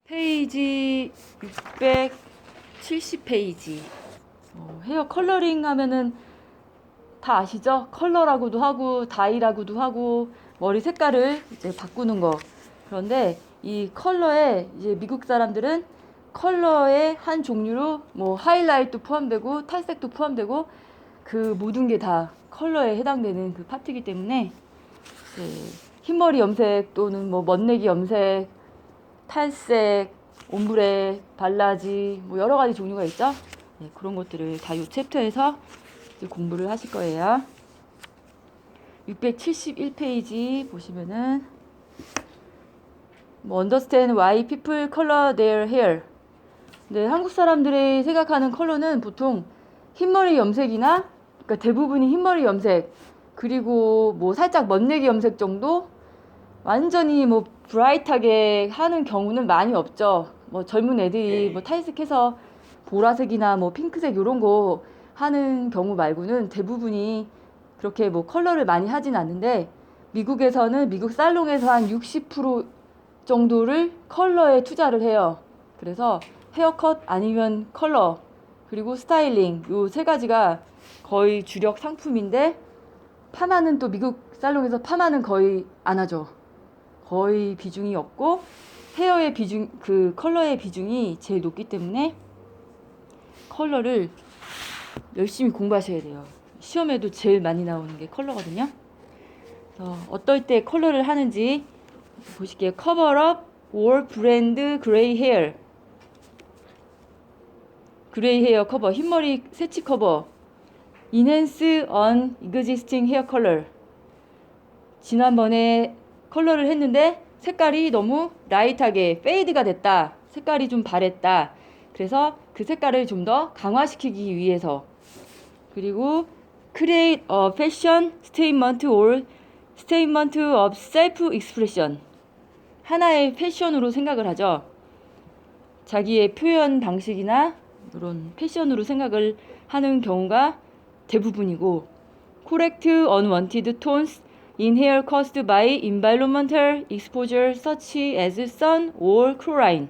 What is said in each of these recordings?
페이지 670페이지. 헤어 컬러링 하면은 다 아시죠? 컬러라고도 하고 다이라고도 하고 머리 색깔을 이제 바꾸는 거. 그런데 이 컬러에 이제 미국 사람들은 컬러의 한 종류로 뭐 하이라이트도 포함되고 탈색도 포함되고 그 모든 게 다 컬러에 해당되는 그 파트이기 때문에 흰머리 염색 또는 뭐 멋내기 염색, 탈색, 옴브레, 발라지 뭐 여러 가지 종류가 있죠. 네, 그런 것들을 다 이 챕터에서 이제 공부를 하실 거예요. 671페이지 보시면은 뭐 understand why people color their hair. 네, 한국 사람들이 생각하는 컬러는 보통 흰머리 염색이나 그러니까 대부분이 흰머리 염색 그리고 뭐 살짝 멋내기 염색 정도 완전히 뭐 브라이트하게 하는 경우는 많이 없죠. 뭐 젊은 애들이 뭐 탈색해서 보라색이나 뭐 핑크색 이런 거 하는 경우 말고는 대부분이 그렇게 뭐 컬러를 많이 하진 않는데 미국에서는 미국 살롱에서 한 60% 정도를 컬러에 투자를 해요. 그래서 헤어컷 아니면 컬러 그리고 스타일링 요 세 가지가 거의 주력 상품인데 파마는 또 미국 살롱에서 파마는 거의 안 하죠. 거의 비중이 없고 헤어의 비중 그 컬러의 비중이 제일 높기 때문에 컬러를 열심히 공부하셔야 돼요. 시험에도 제일 많이 나오는 게 컬러거든요. 그래서 어떨 때 컬러를 하는지 보실게요. 커버업 or 브랜드 그레이 헤어. 그레이 헤어 커버, 흰머리 새치 커버. enhance on existing hair color. 지난번에 컬러를 했는데 색깔이 너무 라이트하게 페이드가 됐다. 색깔이 좀 바랬다. 그래서 그 색깔을 좀 더 강화시키기 위해서. 그리고 create a fashion statement or statement of self-expression. 하나의 패션으로 생각을 하죠. 자기의 표현 방식이나 이런 패션으로 생각을 하는 경우가 대부분이고 correct unwanted tones in hair caused by environmental exposure such as sun or chlorine.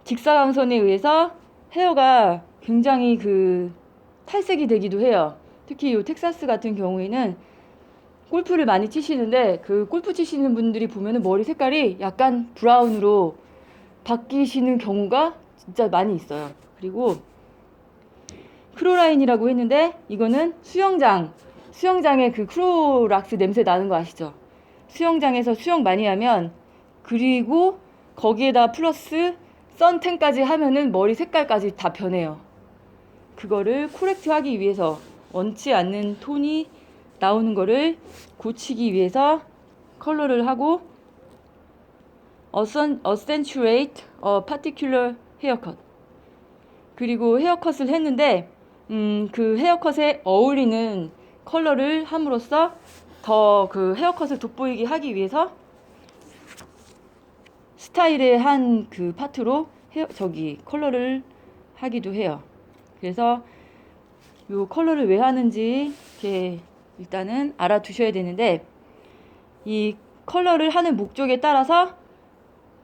직사광선에 의해서 헤어가 굉장히 그 탈색이 되기도 해요. 특히 이 텍사스 같은 경우에는 골프를 많이 치시는데 그 골프 치시는 분들이 보면은 머리 색깔이 약간 브라운으로 바뀌시는 경우가 진짜 많이 있어요. 그리고 크로라인이라고 했는데 이거는 수영장에 그 크로락스 냄새 나는 거 아시죠? 수영장에서 수영 많이 하면 그리고 거기에다 플러스 선텐까지 하면은 머리 색깔까지 다 변해요. 그거를 코렉트 하기 위해서 원치 않는 톤이 나오는 거를 고치기 위해서 컬러를 하고 accentuate a particular haircut. 그리고 헤어컷을 했는데 그 헤어컷에 어울리는 컬러를 함으로써 더 그 헤어컷을 돋보이게 하기 위해서 스타일의 한 그 파트로 컬러를 하기도 해요. 그래서 요 컬러를 왜 하는지 이렇게 일단은 알아두셔야 되는데 이 컬러를 하는 목적에 따라서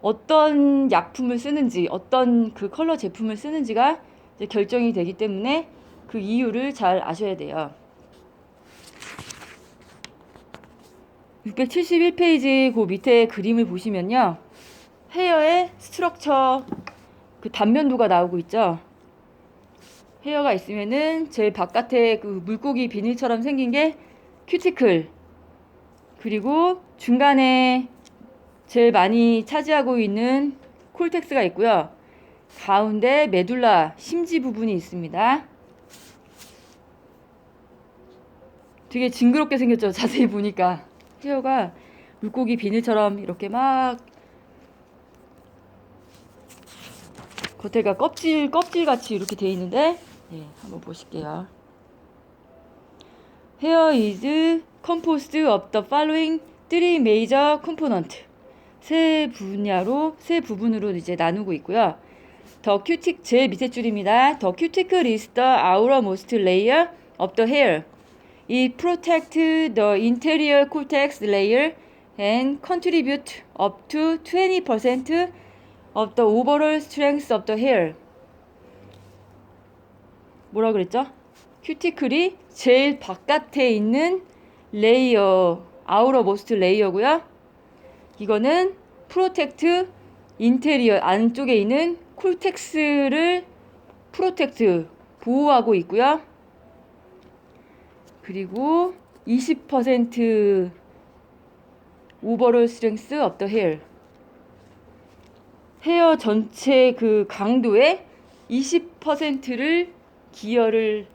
어떤 약품을 쓰는지 어떤 그 컬러 제품을 쓰는지가 이제 결정이 되기 때문에 그 이유를 잘 아셔야 돼요. 671페이지 그 밑에 그림을 보시면요. 헤어의 스트럭처 그 단면도가 나오고 있죠. 헤어가 있으면은 제일 바깥에 그 물고기 비닐처럼 생긴 게 큐티클 그리고 중간에 제일 많이 차지하고 있는 콜텍스가 있고요. 가운데 메둘라 심지 부분이 있습니다. 되게 징그럽게 생겼죠. 자세히 보니까 헤어가 물고기 비닐처럼 이렇게 막 겉에가 껍질 같이 이렇게 돼 있는데 한번 보실게요. Hair is composed of the following three major components. 세 부분으로 이제 나누고 있고요. 제일 밑에 줄입니다. The cuticle is the outermost layer of the hair. It protects the interior cortex layer and contribute up to 20% of the overall strength of the hair. 뭐라 그랬죠? 큐티클이 제일 바깥에 있는 레이어, 아우터모스트 레이어고요. 이거는 프로텍트 인테리어, 안쪽에 있는 콜텍스를 프로텍트, 보호하고 있고요. 그리고 20% 오버롤 스트렝스 of the hair. 헤어 전체 그 강도의 20%를 기여를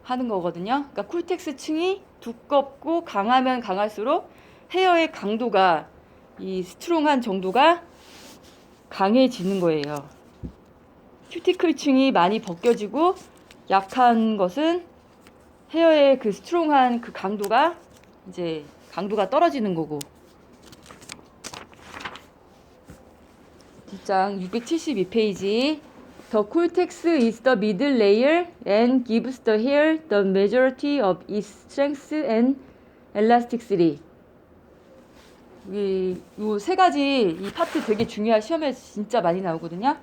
하는 거거든요. 그러니까 콜텍스 층이 두껍고 강하면 강할수록 헤어의 강도가, 이 스트롱한 정도가 강해지는 거예요. 큐티클 층이 많이 벗겨지고 약한 것은 헤어의 그 스트롱한 그 강도가 이제 강도가 떨어지는 거고. 뒷장 672페이지. The cortex is the middle layer and gives the hair the majority of its strength and elasticity. 이 세 가지 이 파트 되게 중요한, 시험에 진짜 많이 나오거든요.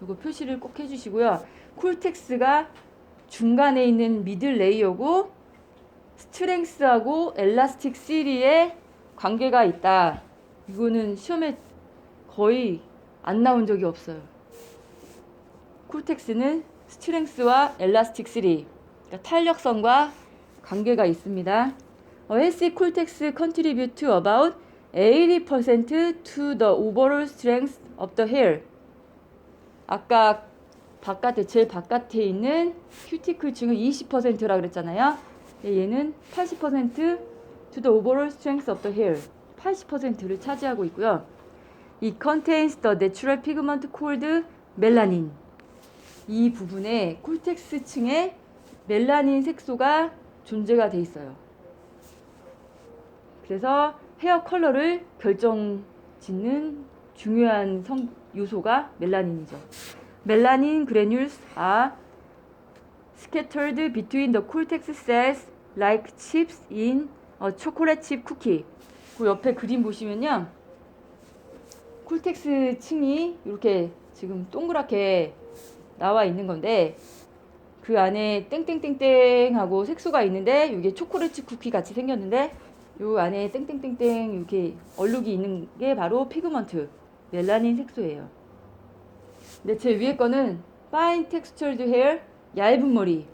이거 표시를 꼭 해주시고요. 콜텍스가 중간에 있는 미들 레이어고 스트렝스하고 엘라스틱 시리에 관계가 있다. 이거는 시험에 거의 안 나온 적이 없어요. 콜텍스는 스트렝스와 엘라스틱 시리, 그러니까 탄력성과 관계가 있습니다. A healthy cortex contribute about 80% to the overall strength of the hair. 아까 바깥에, 제일 바깥에 있는 큐티클 층은 20%라 그랬잖아요. 얘는 80% to the overall strength of the hair. 80%를 차지하고 있고요. It contains the natural pigment called melanin. 이 부분에 콜텍스 층에 멜라닌 색소가 존재가 돼 있어요. 그래서 헤어 컬러를 결정짓는 중요한 요소가 멜라닌이죠. 멜라닌 granules are scattered between the cortex cells like chips in a chocolate chip cookie. 그 옆에 그림 보시면요, 콜텍스 층이 이렇게 지금 동그랗게 나와 있는 건데, 그 안에 땡땡땡땡 하고 색소가 있는데, 이게 초콜릿 쿠키 같이 생겼는데 요 안에 땡땡땡땡 이렇게 얼룩이 있는 게 바로 피그먼트, 멜라닌 색소예요. 근데 제 위에 거는 fine textured hair, 얇은 머리.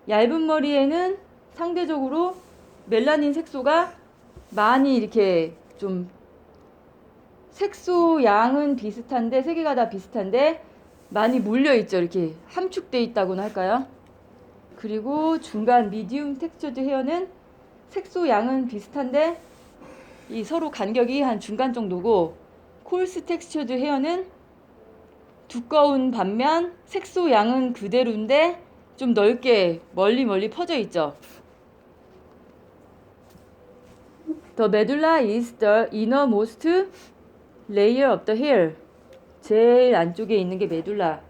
얇은 머리에는 상대적으로 멜라닌 색소가 많이 이렇게 좀 색소 양은 비슷한데, 세 개가 다 비슷한데 많이 몰려있죠. 이렇게 함축돼 있다고나 할까요? 그리고 중간 미디움 텍스처드 헤어는 색소 양은 비슷한데 이 서로 간격이 한 중간 정도고, 콜스 텍스처드 헤어는 두꺼운 반면 색소 양은 그대로인데 좀 넓게 멀리 퍼져 있죠. The medulla is the innermost layer of the hair. 제일 안쪽에 있는 게 메둘라.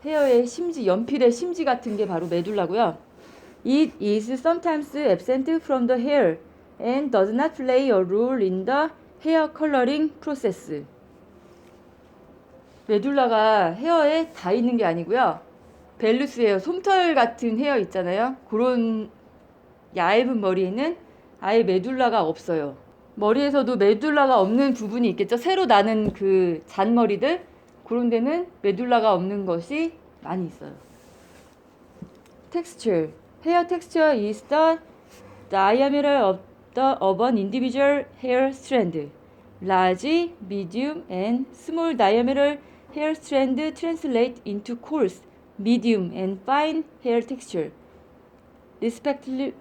헤어의 심지, 연필의 심지 같은 게 바로 메둘라고요. It is sometimes absent from the hair and does not play a role in the hair coloring process. 메둘라가 헤어에 다 있는 게 아니고요. 벨루스 헤어, 솜털 같은 헤어 있잖아요. 그런 얇은 머리에는 아예 메둘라가 없어요. 머리에서도 메둘라가 없는 부분이 있겠죠. 새로 나는 그 잔머리들, 그런 데는 메둘라가 없는 것이 많이 있어요. Texture. Hair texture is the diameter of an individual hair strand. Large, medium, and small diameter hair strand translate into coarse, medium, and fine hair texture. Respectively,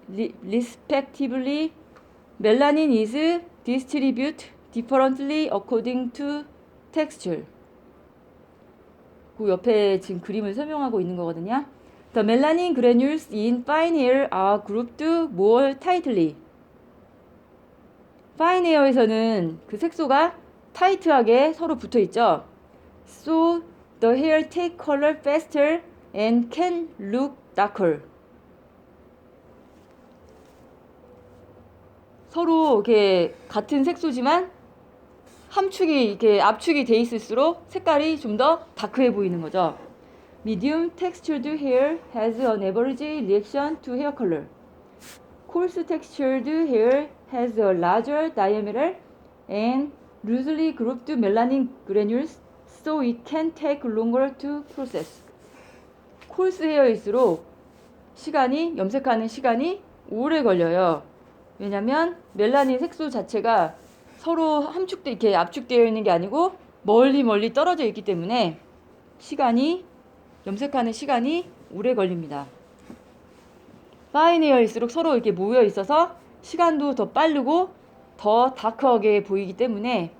melanin is distributed differently according to texture. 그 옆에 지금 그림을 설명하고 있는 거거든요. The melanin granules in fine hair are grouped more tightly. fine hair에서는 그 색소가 타이트하게 서로 붙어 있죠. So the hair take color faster and can look darker. 서로 이렇게 같은 색소지만 함축이 이렇게 압축이 돼 있을수록 색깔이 좀 더 다크해 보이는 거죠. Medium textured hair has an average reaction to hair color. Coarse textured hair has a larger diameter and loosely grouped melanin granules, so it can take longer to process. 콜스 헤어일수록 염색하는 시간이 오래 걸려요. 왜냐면 멜라닌 색소 자체가 서로 이렇게 압축되어 있는 게 아니고 멀리 떨어져 있기 때문에 염색하는 시간이 오래 걸립니다. 파인 헤어일수록 서로 이렇게 모여 있어서 시간도 더 빠르고 더 다크하게 보이기 때문에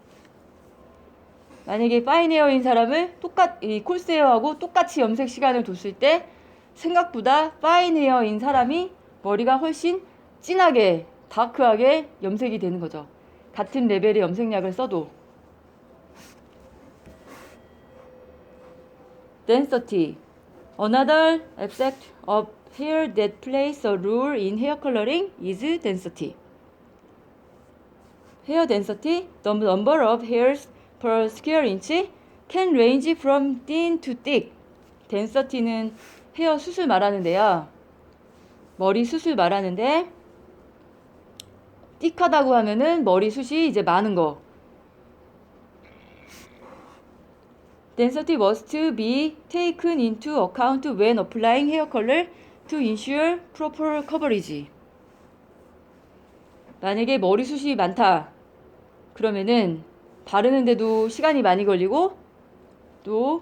만약에 파인 헤어인 사람을 이 콜스 헤어하고 똑같이 염색 시간을 뒀을 때 생각보다 파인 헤어인 사람이 머리가 훨씬 진하게 다크하게 염색이 되는 거죠. 같은 레벨의 염색약을 써도. Density. Another aspect of hair that plays a role in hair coloring is density. Hair density, the number of hairs per square inch, can range from thin to thick. density는 헤어 숱을 말하는데요. 머리 숱을 말하는데 thick하다고 하면은 머리 숱이 이제 많은 거. Density must be taken into account when applying hair color to ensure proper coverage. 만약에 머리숱이 많다. 그러면은 바르는데도 시간이 많이 걸리고 또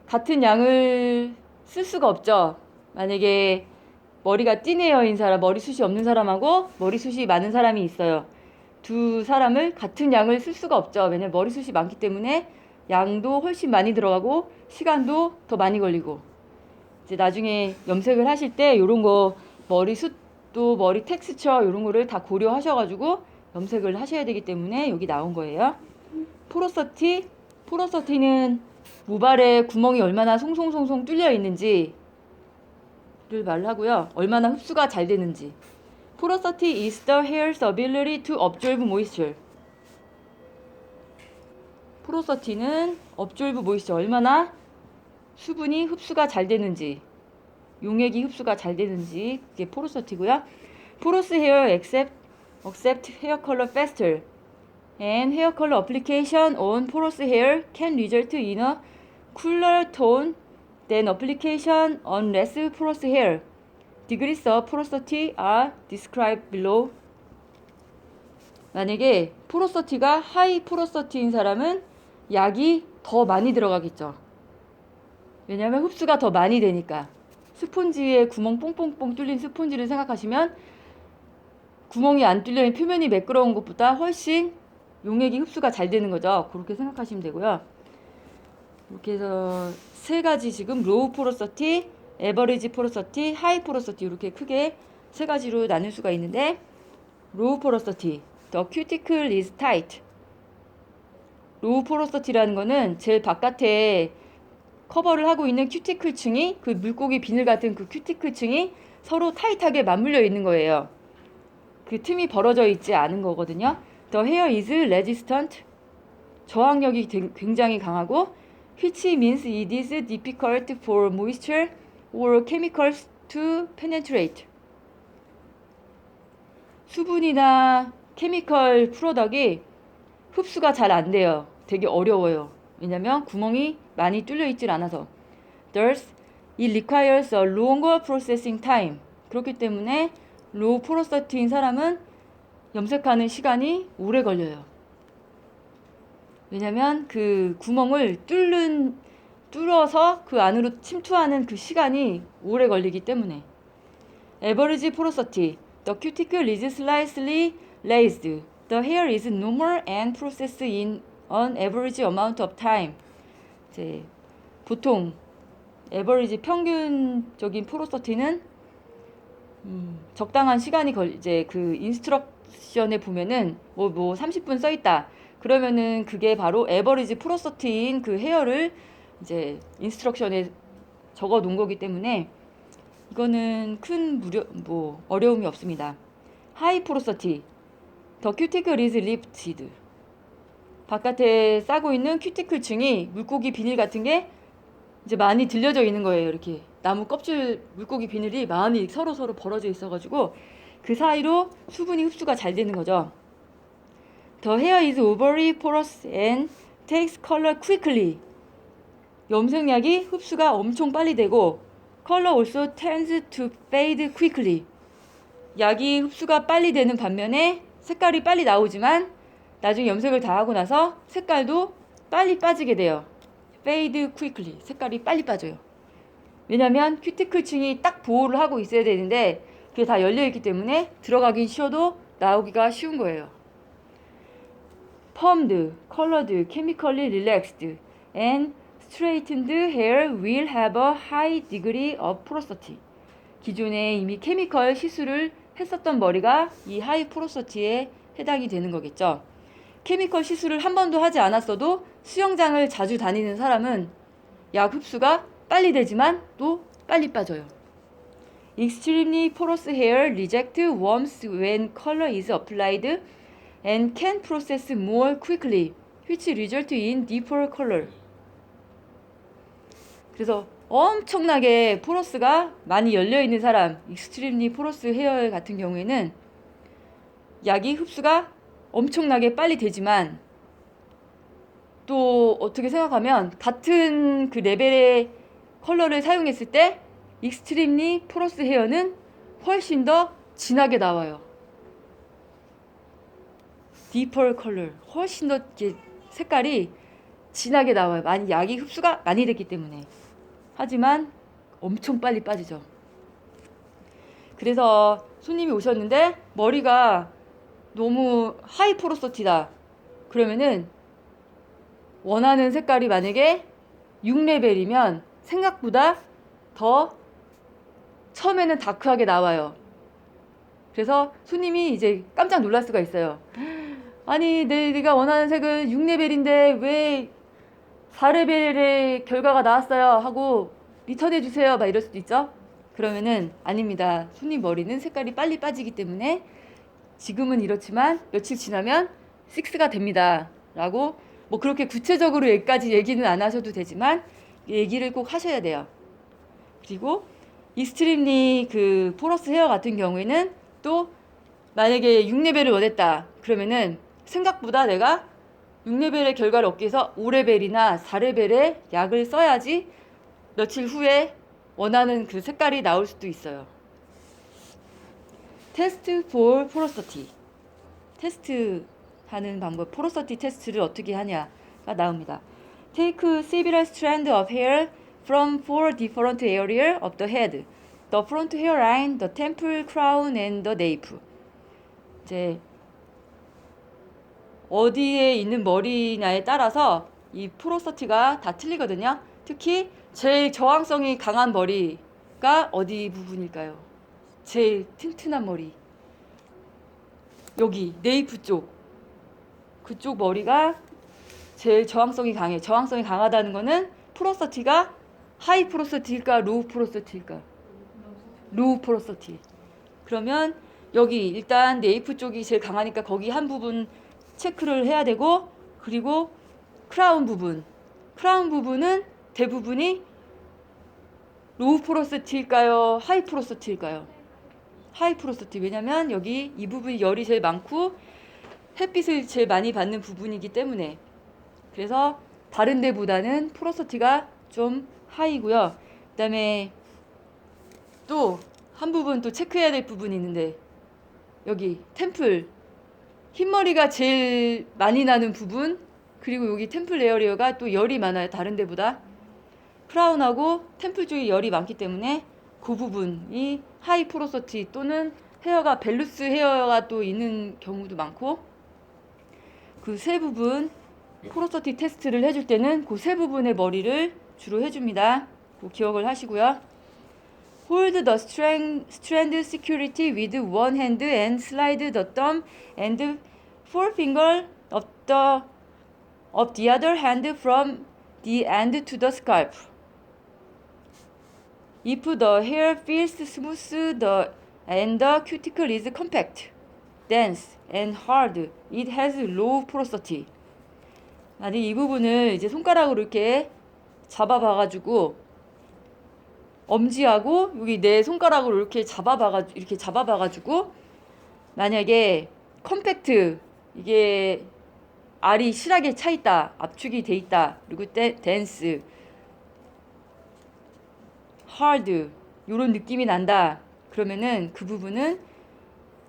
같은 양을 쓸 수가 없죠. 만약에 머리가 띤 헤어인 사람, 머리숱이 없는 사람하고 머리숱이 많은 사람이 있어요. 두 사람을 같은 양을 쓸 수가 없죠. 왜냐면 머리숱이 많기 때문에 양도 훨씬 많이 들어가고 시간도 더 많이 걸리고 이제 나중에 염색을 하실 때 요런 거 머리숱도 머리 텍스처 요런 거를 다 고려하셔가지고 염색을 하셔야 되기 때문에 여기 나온 거예요. 포로서티는 모발에 구멍이 얼마나 송송송송 뚫려 있는지를 말하고요. 얼마나 흡수가 잘 되는지. Porosity is the hair's ability to absorb moisture. 포로서티는 absorb moisture, 얼마나 수분이 흡수가 잘 되는지, 용액이 흡수가 잘 되는지 그게 포로서티고요. Porous hair accept hair color faster, and hair color application on porous hair can result in a cooler tone than application on less porous hair. Degrees of porosity are described below. 만약에 포로서티가 하이 포로서티인 사람은 약이 더 많이 들어가겠죠. 왜냐하면 흡수가 더 많이 되니까. 스폰지에 구멍 뽕뽕뽕 뚫린 스폰지를 생각하시면 구멍이 안 뚫려있는 표면이 매끄러운 것보다 훨씬 용액이 흡수가 잘 되는 거죠. 그렇게 생각하시면 되고요. 이렇게 해서 세 가지 지금 로우 포로서티, 에버리지 포로서티, 하이 포로서티 이렇게 크게 세 가지로 나눌 수가 있는데 로우 포로서티, the cuticle is tight. 로우 포로서티라는 거는 제일 바깥에 커버를 하고 있는 큐티클층이 그 물고기 비늘 같은 그 큐티클층이 서로 타이트하게 맞물려 있는 거예요. 그 틈이 벌어져 있지 않은 거거든요. The hair is resistant. 저항력이 굉장히 강하고 which means it is difficult for moisture or chemicals to penetrate. 수분이나 케미컬 프로덕이 흡수가 잘 안 돼요. 되게 어려워요. 왜냐면 구멍이 많이 뚫려 있질 않아서. Thus, it requires a longer processing time. 그렇기 때문에 로우 포로서티인 사람은 염색하는 시간이 오래 걸려요. 왜냐면 그 구멍을 뚫어서 그 안으로 침투하는 그 시간이 오래 걸리기 때문에. Average porosity. The cuticle is slightly raised. The hair is normal and processed in an average amount of time. 이제 보통 에버리지 평균적인 포로서티는 적당한 시간이 이제 그 인스트럭션에 보면은 뭐 30분 써 있다. 그러면은 그게 바로 에버리지 포로서티인 그 헤어를 이제 인스트럭션에 적어 놓은 거기 때문에 이거는 큰 어려움이 없습니다. 하이 포로서티. The cuticle is lifted. 바깥에 싸고 있는 큐티클층이 물고기 비닐 같은 게 이제 많이 들려져 있는 거예요. 이렇게 나무 껍질 물고기 비늘이 많이 서로 벌어져 있어가지고 그 사이로 수분이 흡수가 잘 되는 거죠. The hair is overly porous and takes color quickly. 염색약이 흡수가 엄청 빨리 되고 color also tends to fade quickly. 약이 흡수가 빨리 되는 반면에 색깔이 빨리 나오지만 나중에 염색을 다 하고 나서 색깔도 빨리 빠지게 돼요. fade quickly. 색깔이 빨리 빠져요. 왜냐면 큐티클층이 딱 보호를 하고 있어야 되는데 그게 다 열려있기 때문에 들어가긴 쉬워도 나오기가 쉬운 거예요. Permed, colored, chemically relaxed, and straightened hair will have a high degree of porosity. 기존에 이미 케미컬 시술을 했었던 머리가 이 하이 포로시티에 해당이 되는 거겠죠. 케미컬 시술을 한 번도 하지 않았어도 수영장을 자주 다니는 사람은 약 흡수가 빨리 되지만 또 빨리 빠져요. Extremely porous hair reject warmth when color is applied and can process more quickly, which result in deeper color. 그래서 엄청나게 포러스가 많이 열려있는 사람, 익스트림리 포러스 헤어 같은 경우에는 약이 흡수가 엄청나게 빨리 되지만 또 어떻게 생각하면 같은 그 레벨의 컬러를 사용했을 때 익스트림리 포러스 헤어는 훨씬 더 진하게 나와요. 디펄 컬러, 훨씬 더 색깔이 진하게 나와요. 많이 약이 흡수가 많이 됐기 때문에. 하지만 엄청 빨리 빠지죠. 그래서 손님이 오셨는데 머리가 너무 하이 포로시티다. 그러면은 원하는 색깔이 만약에 6레벨이면 생각보다 더 처음에는 다크하게 나와요. 그래서 손님이 이제 깜짝 놀랄 수가 있어요. 아니 내가 원하는 색은 6레벨인데 왜 4레벨의 결과가 나왔어요 하고 리턴해 주세요 막 이럴 수도 있죠. 그러면은 아닙니다. 손님 머리는 색깔이 빨리 빠지기 때문에 지금은 이렇지만 며칠 지나면 6가 됩니다 라고 뭐 그렇게 구체적으로 여기까지 얘기는 안 하셔도 되지만 얘기를 꼭 하셔야 돼요. 그리고 익스트림리 그 포러스 헤어 같은 경우에는 또 만약에 6레벨을 원했다 그러면은 생각보다 내가 6레벨의 결과를 얻기 위해서 5레벨이나 4레벨의 약을 써야지 며칠 후에 원하는 그 색깔이 나올 수도 있어요. 테스트 for porosity. 테스트 하는 방법, porosity 테스트를 어떻게 하냐가 나옵니다. Take several strands of hair from 4 different areas of the head. The front hairline, the temple, crown, and the nape. 이제 어디에 있는 머리냐에 따라서 이 포로시티가 다 틀리거든요. 특히 제일 저항성이 강한 머리가 어디 부분일까요? 제일 튼튼한 머리. 여기 네이프 쪽. 그쪽 머리가 제일 저항성이 강해. 저항성이 강하다는 거는 포로시티가 하이 포로시티일까 로우 포로시티일까? 로우 포로시티. 그러면 여기 일단 네이프 쪽이 제일 강하니까 거기 한 부분 체크를 해야 되고 그리고 크라운 부분은 대부분이 로우 포로시티일까요? 하이 포로시티일까요? 하이 포로시티. 왜냐면 여기 이 부분이 열이 제일 많고 햇빛을 제일 많이 받는 부분이기 때문에 그래서 다른 데보다는 포로시티가 좀 하이고요. 그 다음에 또 한 부분 또 체크해야 될 부분이 있는데 여기 템플 흰머리가 제일 많이 나는 부분 그리고 여기 템플 에어리어가 또 열이 많아요. 다른 데보다 크라운하고 템플 쪽에 열이 많기 때문에 그 부분이 하이 포로시티 또는 헤어가 벨루스 헤어가 또 있는 경우도 많고 그 세 부분 포로시티 테스트를 해줄 때는 그 세 부분의 머리를 주로 해줍니다. 그 기억을 하시고요. Hold the strand security with one hand and slide the thumb and forefinger of the other hand from the end to the scalp. If the hair feels smooth and the cuticle is compact, dense, and hard, it has low porosity. 만약 이 부분을 이제 손가락으로 이렇게 잡아봐가지고 엄지하고 여기 내 손가락으로 이렇게 잡아봐가지고 만약에 컴팩트 이게 알이 실하게 차 있다, 압축이 돼 있다, 그리고 덴스, 하드 요런 느낌이 난다. 그러면은 그 부분은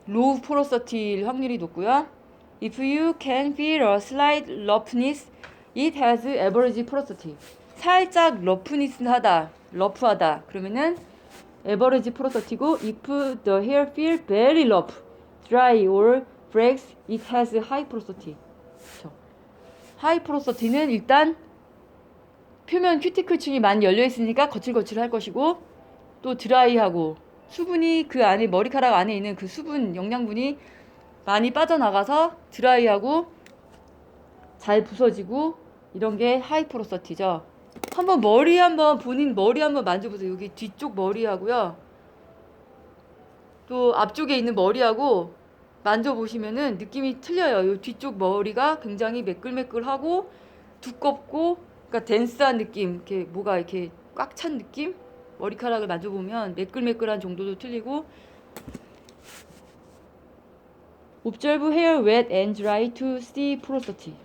로우 포러서티일 확률이 높고요. If you can feel a slight roughness, it has average porosity. 살짝 러프하다. 그러면은 average porosity고, if the hair feel very rough, dry or breaks, it has high porosity. 그렇죠. high porosity는 일단 표면 큐티클층이 많이 열려 있으니까 거칠거칠할 것이고, 또 드라이하고 수분이 그 안에 머리카락 안에 있는 그 수분 영양분이 많이 빠져나가서 드라이하고 잘 부서지고 이런 게 하이 포로서티죠. 본인 머리 한번 만져보세요. 여기 뒤쪽 머리하고요. 또 앞쪽에 있는 머리하고 만져보시면은 느낌이 틀려요. 이 뒤쪽 머리가 굉장히 매끌매끌하고 두껍고, 그러니까 덴스한 느낌, 이렇게 뭐가 이렇게 꽉 찬 느낌? 머리카락을 만져보면 매끌매끌한 정도도 틀리고. Observe hair wet and dry to see porosity.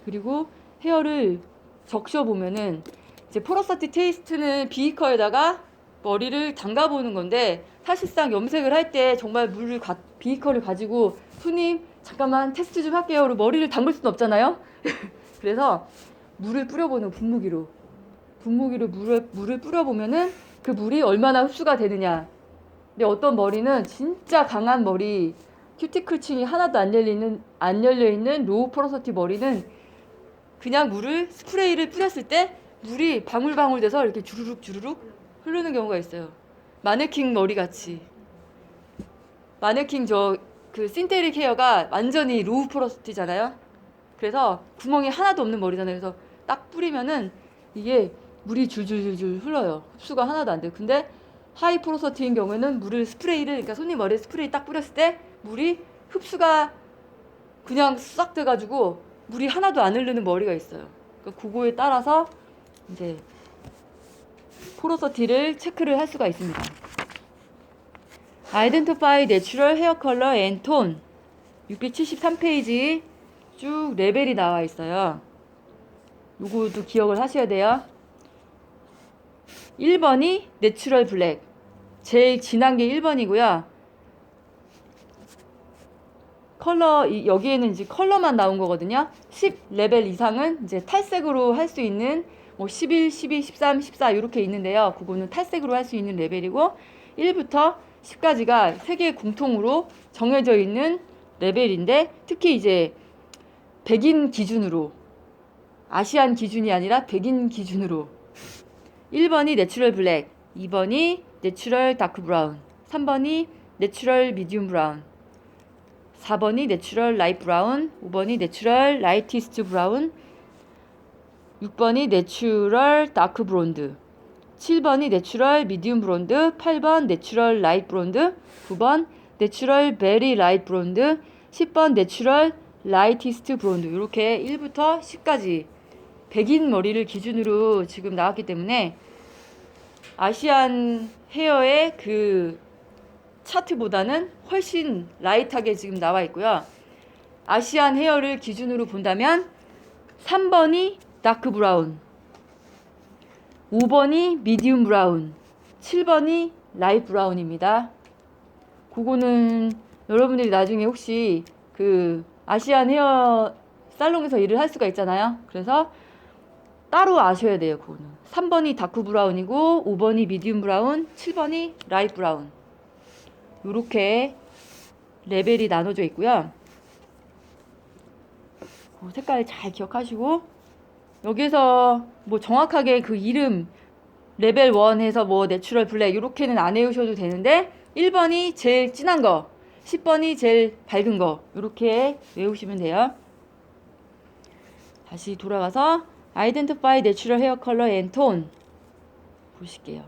그리고 헤어를 적셔보면은 이제 포러서티 테스트는 비이커에다가 머리를 담가보는 건데, 사실상 염색을 할 때 정말 비이커를 가지고 손님 잠깐만 테스트 좀 할게요. 그리고 머리를 담글 수는 없잖아요. 그래서 물을 뿌려보는 분무기로 물을 뿌려보면은 그 물이 얼마나 흡수가 되느냐. 근데 어떤 머리는 진짜 강한 머리, 큐티클층이 하나도 안 열려있는 로우 포러서티 머리는 그냥 스프레이를 뿌렸을 때 물이 방울방울 돼서 이렇게 주르륵 흐르는 경우가 있어요. 마네킹 머리 같이. 마네킹 그 신테릭 헤어가 완전히 로우 포러시티잖아요. 그래서 구멍이 하나도 없는 머리잖아요. 그래서 딱 뿌리면은 이게 물이 줄줄줄줄 흘러요. 흡수가 하나도 안 돼요. 근데 하이 포러시티인 경우에는 그러니까 손님 머리에 스프레이 딱 뿌렸을 때 물이 흡수가 그냥 싹 돼가지고 물이 하나도 안 흐르는 머리가 있어요. 그러니까 그거에 따라서 이제 포러시티를 체크를 할 수가 있습니다. Identify natural hair color and tone. 673페이지 쭉 레벨이 나와 있어요. 요거도 기억을 하셔야 돼요. 1번이 내추럴 블랙. 제일 진한 게 1번이고요. 여기에는 이제 컬러만 나온 거거든요. 10레벨 이상은 이제 탈색으로 할 수 있는 11, 12, 13, 14 이렇게 있는데요. 그거는 탈색으로 할 수 있는 레벨이고, 1부터 10까지가 세계 공통으로 정해져 있는 레벨인데, 특히 이제 백인 기준으로, 아시안 기준이 아니라 백인 기준으로 1번이 내추럴 블랙, 2번이 내추럴 다크 브라운, 3번이 내추럴 미디움 브라운, 4번이 내추럴 라이트 브라운, 5번이 내추럴 라이티스트 브라운, 6번이 내추럴 다크 브론드, 7번이 내추럴 미디움 브론드, 8번 내추럴 라이트 브론드, 9번 내추럴 베리 라이트 브론드, 10번 내추럴 라이티스트 브론드. 이렇게 1부터 10까지 백인 머리를 기준으로 지금 나왔기 때문에 아시안 헤어의 그 차트보다는 훨씬 라이트하게 지금 나와 있고요. 아시안 헤어를 기준으로 본다면 3번이 다크 브라운, 5번이 미디움 브라운, 7번이 라이트 브라운입니다. 그거는 여러분들이 나중에 혹시 그 아시안 헤어 살롱에서 일을 할 수가 있잖아요. 그래서 따로 아셔야 돼요. 그거는 3번이 다크 브라운이고, 5번이 미디움 브라운, 7번이 라이트 브라운. 요렇게 레벨이 나눠져 있고요. 그 색깔 잘 기억하시고, 여기서 뭐 정확하게 그 이름 레벨 1 해서 뭐 내추럴 블랙 요렇게는 안 외우셔도 되는데, 1번이 제일 진한 거, 10번이 제일 밝은 거, 요렇게 외우시면 돼요. 다시 돌아가서 Identify Natural Hair Color and Tone 보실게요.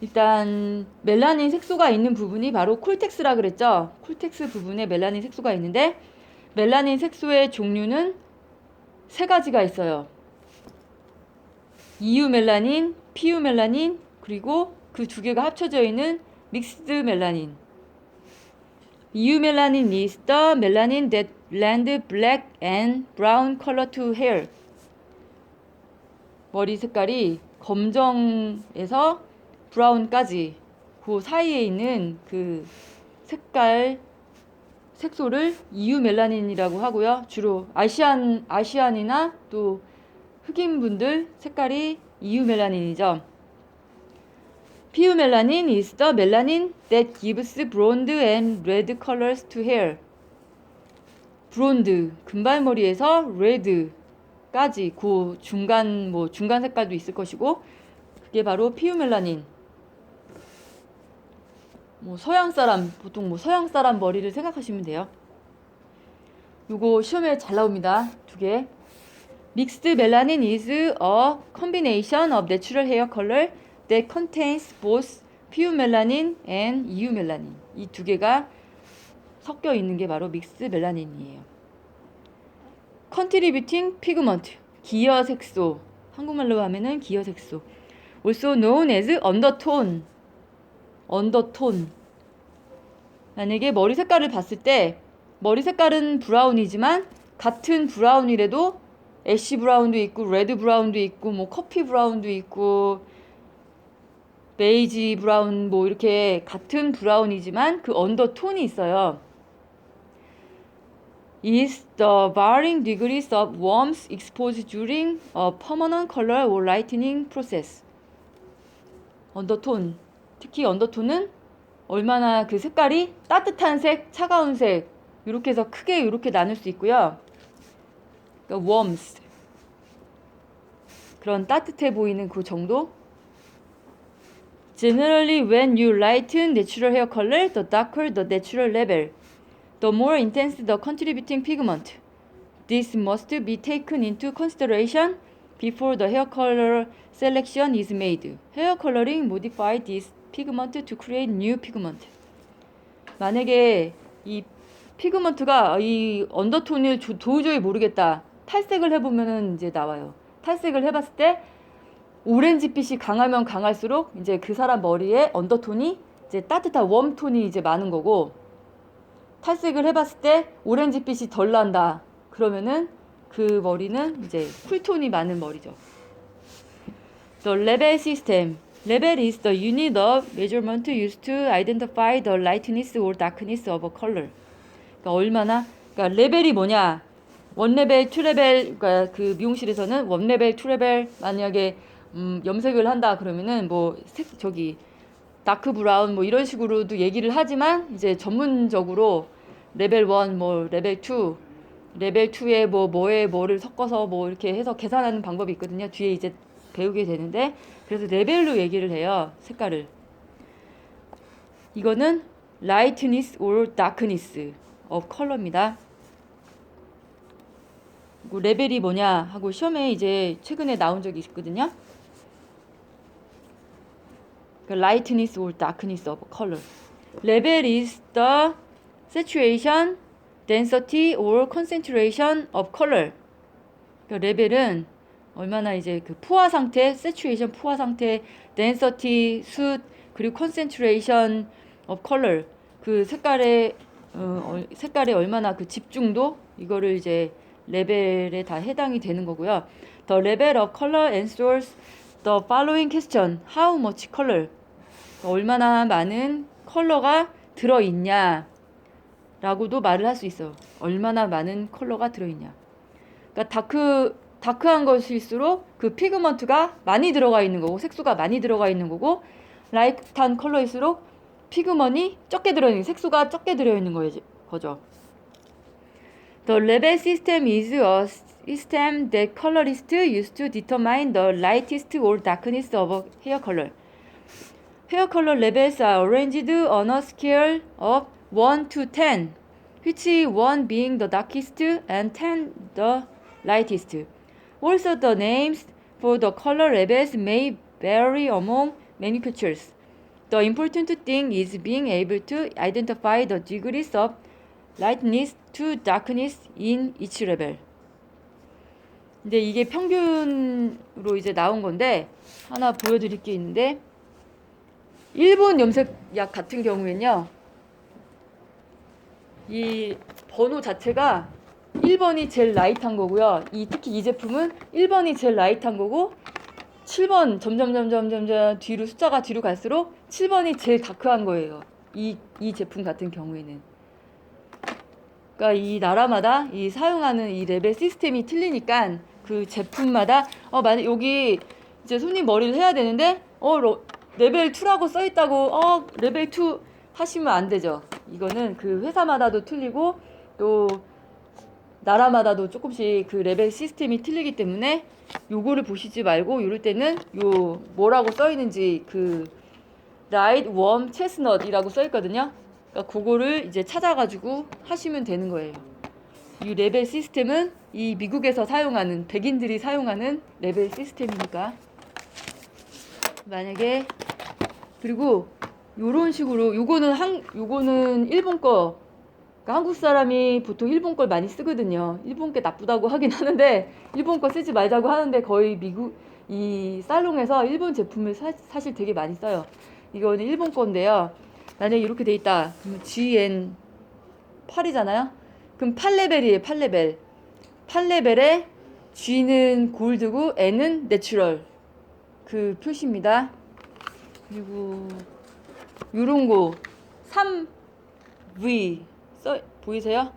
일단 멜라닌 색소가 있는 부분이 바로 콜텍스라 그랬죠. 콜텍스 부분에 멜라닌 색소가 있는데, 멜라닌 색소의 종류는 세 가지가 있어요. EU 멜라닌, PU 멜라닌, 그리고 그 두 개가 합쳐져 있는 믹스드 멜라닌. EU 멜라닌 is the melanin that lend black and brown color to hair. 머리 색깔이 검정에서 브라운까지 그 사이에 있는 그 색소를 EU 멜라닌이라고 하고요. 주로 아시안이나 또 흑인분들 색깔이 EU 멜라닌이죠. PU 멜라닌 is the melanin that gives blonde and red colors to hair. 브론드, 금발머리에서 레드까지 그 중간 색깔도 있을 것이고, 그게 바로 PU 멜라닌. 보통 서양 사람 머리를 생각하시면 돼요. 요거 시험에 잘 나옵니다. 두 개. Mixed melanin is a combination of natural hair color that contains both PU melanin and EU melanin. 이 두 개가 섞여 있는 게 바로 믹스 멜라닌이에요. Contributing pigment, 기여 색소. 한국말로 하면은 기여 색소. Also known as undertone. 만약에 머리 색깔을 봤을 때 머리 색깔은 브라운이지만 같은 브라운이라도 애쉬 브라운도 있고 레드 브라운도 있고 뭐 커피 브라운도 있고 베이지 브라운 뭐 이렇게 같은 브라운이지만 그 언더톤이 있어요. is the varying degrees of warmth exposed during a permanent color or lightening process. 언더톤, 특히 언더톤은 얼마나 그 색깔이 따뜻한 색, 차가운 색 이렇게 해서 크게 이렇게 나눌 수 있고요. 그러니까 warmth, 그런 따뜻해 보이는 그 정도. Generally, when you lighten natural hair color, the darker the natural level, the more intense the contributing pigment. This must be taken into consideration before the hair color selection is made. Hair coloring modifies this pigment to create new pigment. 만약에 이 피그먼트가 이 언더톤을 도저히 모르겠다. 탈색을 해보면은 이제 나와요. 탈색을 해봤을 때 오렌지빛이 강하면 강할수록 이제 그 사람 머리에 언더톤이 이제 따뜻한 웜톤이 이제 많은 거고, 탈색을 해봤을 때 오렌지빛이 덜 난다. 그러면은 그 머리는 이제 쿨톤이 많은 머리죠. The level system. Level is the unit of measurement used to identify the lightness or darkness of a color. 그러니까 레벨이 뭐냐? 1레벨, 2레벨, 그러니까 그 미용실에서는 1레벨, 2레벨 만약에 염색을 한다 그러면은 뭐 다크 브라운 뭐 이런 식으로도 얘기를 하지만 이제 전문적으로 레벨 1, 뭐 레벨 2, 레벨 2에 뭐를 섞어서 뭐 이렇게 해서 계산하는 방법이 있거든요. 뒤에 이제 배우게 되는데, 그래서 레벨로 얘기를 해요. 색깔을. 이거는 lightness or darkness of color입니다. 레벨이 뭐냐 하고 시험에 이제 최근에 나온 적이 있거든요. Lightness or darkness of color. Level is the saturation, density or concentration of color. 레벨은 얼마나 이제 그 포화 상태, saturation 포화 상태, density 숫, 그리고 concentration of color 그 색깔의 얼마나 그 집중도, 이거를 이제 레벨에 다 해당이 되는 거고요. The level of color answers the following question. How much color? 얼마나 많은 컬러가 들어있냐 라고도 말을 할 수 있어요. 얼마나 많은 컬러가 들어있냐. 그러니까 다크한 것일수록 그 피그먼트가 많이 들어가 있는 거고, 색소가 많이 들어가 있는 거고, 라이트한 컬러일수록 피그먼이 적게 들어있는, 색소가 적게 들어있는 거죠. The level system is a system that colorists use to determine the lightest or darkness of a hair color. Hair color levels are arranged on a scale of 1 to 10, which 1 being the darkest and 10 the lightest. Also, the names for the color levels may vary among manufacturers. The important thing is being able to identify the degrees of lightness to darkness in each level. 근데 이게 평균으로 이제 나온 건데 하나 보여드릴 게 있는데 일본 염색약 같은 경우에는요. 이 번호 자체가 1번이 제일 라이트한 거고요. 특히 이 제품은 1번이 제일 라이트한 거고 7번 점점 뒤로 숫자가 뒤로 갈수록 7번이 제일 다크한 거예요. 이 제품 같은 경우에는. 그러니까 이 나라마다 이 사용하는 이 레벨 시스템이 틀리니까 그 제품마다 만약 여기 이제 손님 머리를 해야 되는데 레벨 2라고 써 있다고 레벨 2 하시면 안 되죠. 이거는 그 회사마다도 틀리고 또 나라마다도 조금씩 그 레벨 시스템이 틀리기 때문에 요거를 보시지 말고 요럴 때는 요 뭐라고 써 있는지 그 라이트 웜 체스넛이라고 써 있거든요. 그러니까 그거를 이제 찾아가지고 하시면 되는 거예요. 이 레벨 시스템은 이 미국에서 사용하는 백인들이 사용하는 레벨 시스템이니까 만약에 그리고 요런 식으로 요거는 일본 거 그러니까 한국 사람이 보통 일본 걸 많이 쓰거든요. 일본 게 나쁘다고 하긴 하는데 일본 거 쓰지 말자고 하는데 거의 미국 이 살롱에서 일본 제품을 사실 되게 많이 써요. 이거는 일본 건데요. 만약에 이렇게 돼 있다. 그러면 GN 8이잖아요. 그럼 8레벨이에요. 8레벨. 8레벨에 G는 골드고 N은 내추럴. 그 표시입니다. 그리고 요런 거 3V 보이세요?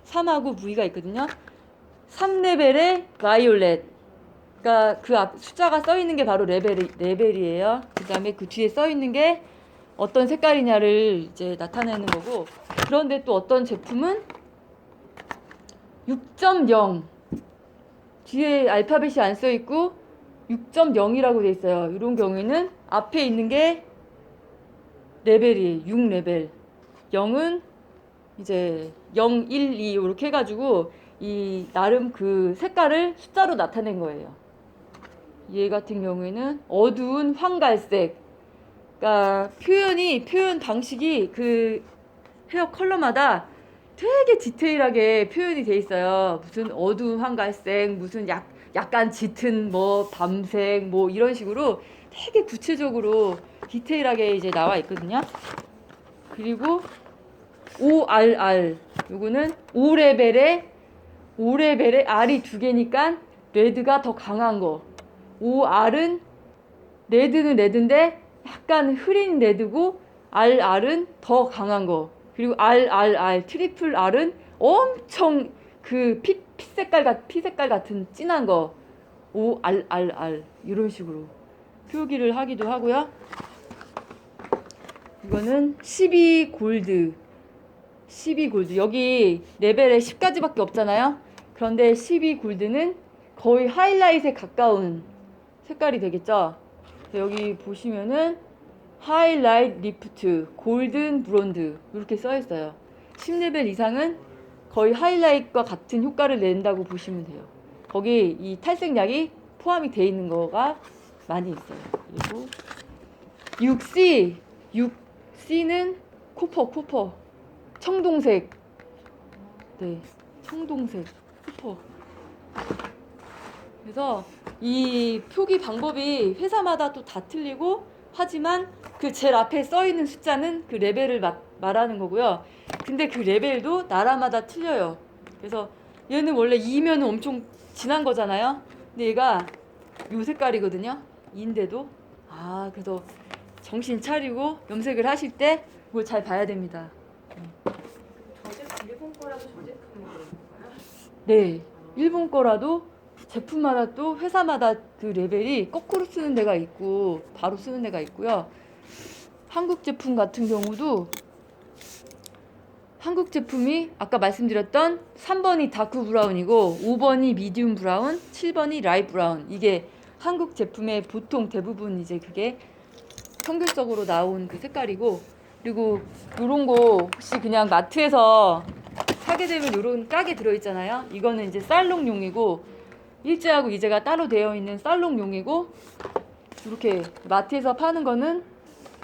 3하고 V가 있거든요. 3레벨에 바이올렛. 그러니까 그 앞 숫자가 써 있는 게 바로 레벨이에요. 그다음에 그 뒤에 써 있는 게 어떤 색깔이냐를 이제 나타내는 거고. 그런데 또 어떤 제품은 6.0 뒤에 알파벳이 안 써 있고 6.0이라고 돼 있어요. 이런 경우에는 앞에 있는 게 레벨이에요. 6레벨. 0은 이제 0, 1, 2 이렇게 해가지고 이 나름 그 색깔을 숫자로 나타낸 거예요. 얘 같은 경우에는 어두운 황갈색. 그러니까 표현 방식이 그 헤어 컬러마다 되게 디테일하게 표현이 돼 있어요. 무슨 어두운 황갈색, 무슨 약간 짙은 뭐 밤색 뭐 이런 식으로 되게 구체적으로 디테일하게 이제 나와 있거든요. 그리고 ORR 요거는 5레벨에 R이 2개니까 레드가 더 강한 거. OR은 레드는 레드인데 약간 흐린 레드고 RR은 더 강한 거. 그리고 RRR 트리플 R은 엄청 그 피색깔 같은 진한 거. ORRR 이런 식으로 표기를 하기도 하고요. 이거는 12 골드. 여기 레벨에 10가지밖에 없잖아요. 그런데 12 골드는 거의 하이라이트에 가까운 색깔이 되겠죠. 여기 보시면은 하이라이트 리프트, 골든 브론드 이렇게 써 있어요. 10레벨 이상은 거의 하이라이트과 같은 효과를 낸다고 보시면 돼요. 거기 이 탈색약이 포함이 되어 있는 거가 많이 있어요. 그리고 6C는 코퍼 청동색. 네, 청동색 코퍼. 그래서 이 표기 방법이 회사마다 또 다 틀리고 하지만 그 제일 앞에 써 있는 숫자는 그 레벨을 말하는 거고요. 근데 그 레벨도 나라마다 틀려요. 그래서 얘는 원래 2면 엄청 진한 거잖아요. 근데 얘가 요 색깔이거든요. 인데도 그래서 정신 차리고 염색을 하실 때 그걸 잘 봐야 됩니다. 일본 거라도 저 제품이 그런 건가요? 네, 일본 거라도 제품마다 또 회사마다 그 레벨이 거꾸로 쓰는 데가 있고 바로 쓰는 데가 있고요. 한국 제품 같은 경우도 한국 제품이 아까 말씀드렸던 3번이 다크 브라운이고 5번이 미디움 브라운, 7번이 라이트 브라운. 이게 한국 제품의 보통 대부분 이제 그게 평균적으로 나온 그 색깔이고, 그리고 요런 거 혹시 그냥 마트에서 사게 되면 요런 깍이 들어있잖아요. 이거는 이제 살롱용이고 일제하고 이제가 따로 되어 있는 살롱용이고, 이렇게 마트에서 파는 거는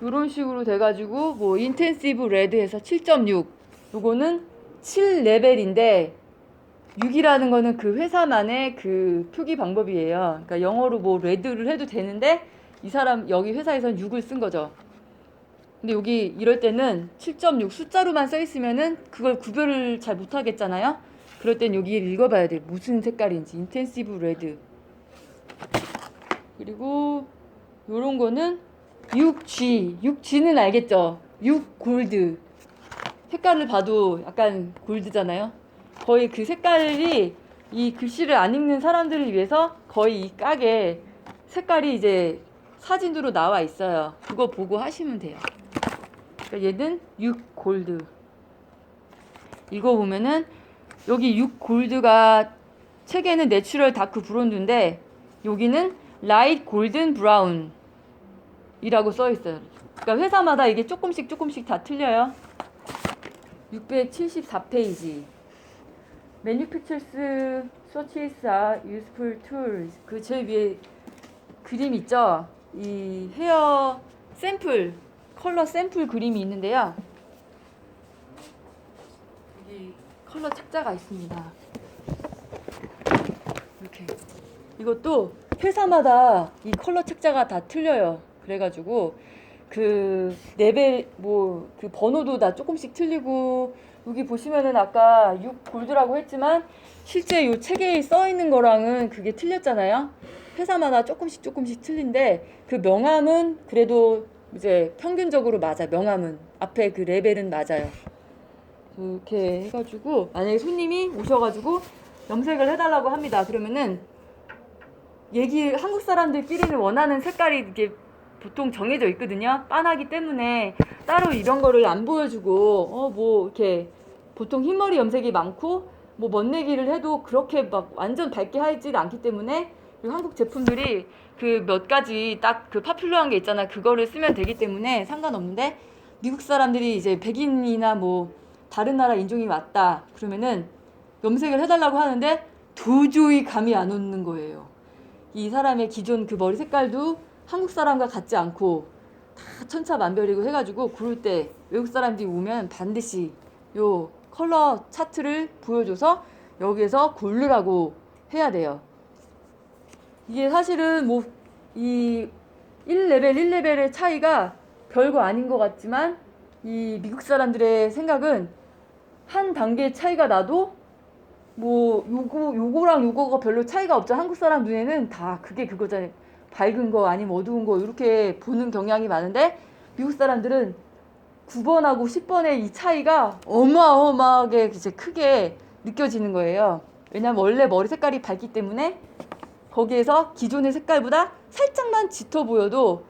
요런 식으로 돼가지고 뭐 인텐시브 레드해서 7.6, 요거는 7레벨인데 6이라는 거는 그 회사만의 그 표기 방법이에요. 그러니까 영어로 뭐 레드를 해도 되는데 이 사람 여기 회사에선 6을 쓴 거죠. 근데 여기 이럴 때는 7.6 숫자로만 써 있으면은 그걸 구별을 잘 못하겠잖아요. 그럴 땐 여기를 읽어봐야 돼. 무슨 색깔인지. 인텐시브 레드. 그리고 요런 거는 6G. 6G는 알겠죠? 6 골드. 색깔을 봐도 약간 골드잖아요. 거의 그 색깔이 이 글씨를 안 읽는 사람들을 위해서 거의 이 깍에 색깔이 이제 사진으로 나와 있어요. 그거 보고 하시면 돼요. 그러니까 얘는 6 골드. 읽어보면은 여기 6 골드가 책에는 내추럴 다크 브론드인데 여기는 라이트 골든 브라운 이라고 써 있어요. 그러니까 회사마다 이게 조금씩 다 틀려요. 674페이지. Manufacturers searches are useful tools. 그 제일 위에 그림 있죠? 이 헤어 샘플, 컬러 샘플 그림이 있는데요. 여기 컬러 책자가 있습니다. 이렇게. 이것도 회사마다 이 컬러 책자가 다 틀려요. 그래가지고 그 레벨 뭐 그 번호도 다 조금씩 틀리고 여기 보시면은 아까 6 골드라고 했지만 실제 요 책에 써 있는 거랑은 그게 틀렸잖아요. 회사마다 조금씩 틀린데 그 명함은 그래도 이제 평균적으로 맞아. 명함은 앞에 그 레벨은 맞아요. 이렇게 해가지고 만약에 손님이 오셔가지고 염색을 해달라고 합니다. 그러면은 한국 사람들끼리는 원하는 색깔이 이렇게 보통 정해져 있거든요. 빤하기 때문에 따로 이런 거를 안 보여주고 뭐 이렇게 보통 흰머리 염색이 많고 뭐 멋내기를 해도 그렇게 막 완전 밝게 하지 않기 때문에 그리고 한국 제품들이 그 몇 가지 딱 그 파퓰러한 게 있잖아. 그거를 쓰면 되기 때문에 상관없는데 미국 사람들이 이제 백인이나 뭐 다른 나라 인종이 왔다 그러면은 염색을 해달라고 하는데 도저히 감이 안 오는 거예요. 이 사람의 기존 그 머리 색깔도 한국 사람과 같지 않고 다 천차만별이고 해가지고 그럴 때 외국 사람들이 오면 반드시 요 컬러 차트를 보여줘서 여기에서 고르라고 해야 돼요. 이게 사실은 뭐 이 1레벨의 차이가 별거 아닌 것 같지만 이 미국 사람들의 생각은 한 단계 차이가 나도 뭐 요거랑 요거가 별로 차이가 없죠. 한국 사람 눈에는 다 그게 그거잖아요. 밝은 거 아니면 어두운 거 이렇게 보는 경향이 많은데 미국 사람들은 9번하고 10번의 이 차이가 어마어마하게 이제 크게 느껴지는 거예요. 왜냐면 원래 머리 색깔이 밝기 때문에 거기에서 기존의 색깔보다 살짝만 짙어 보여도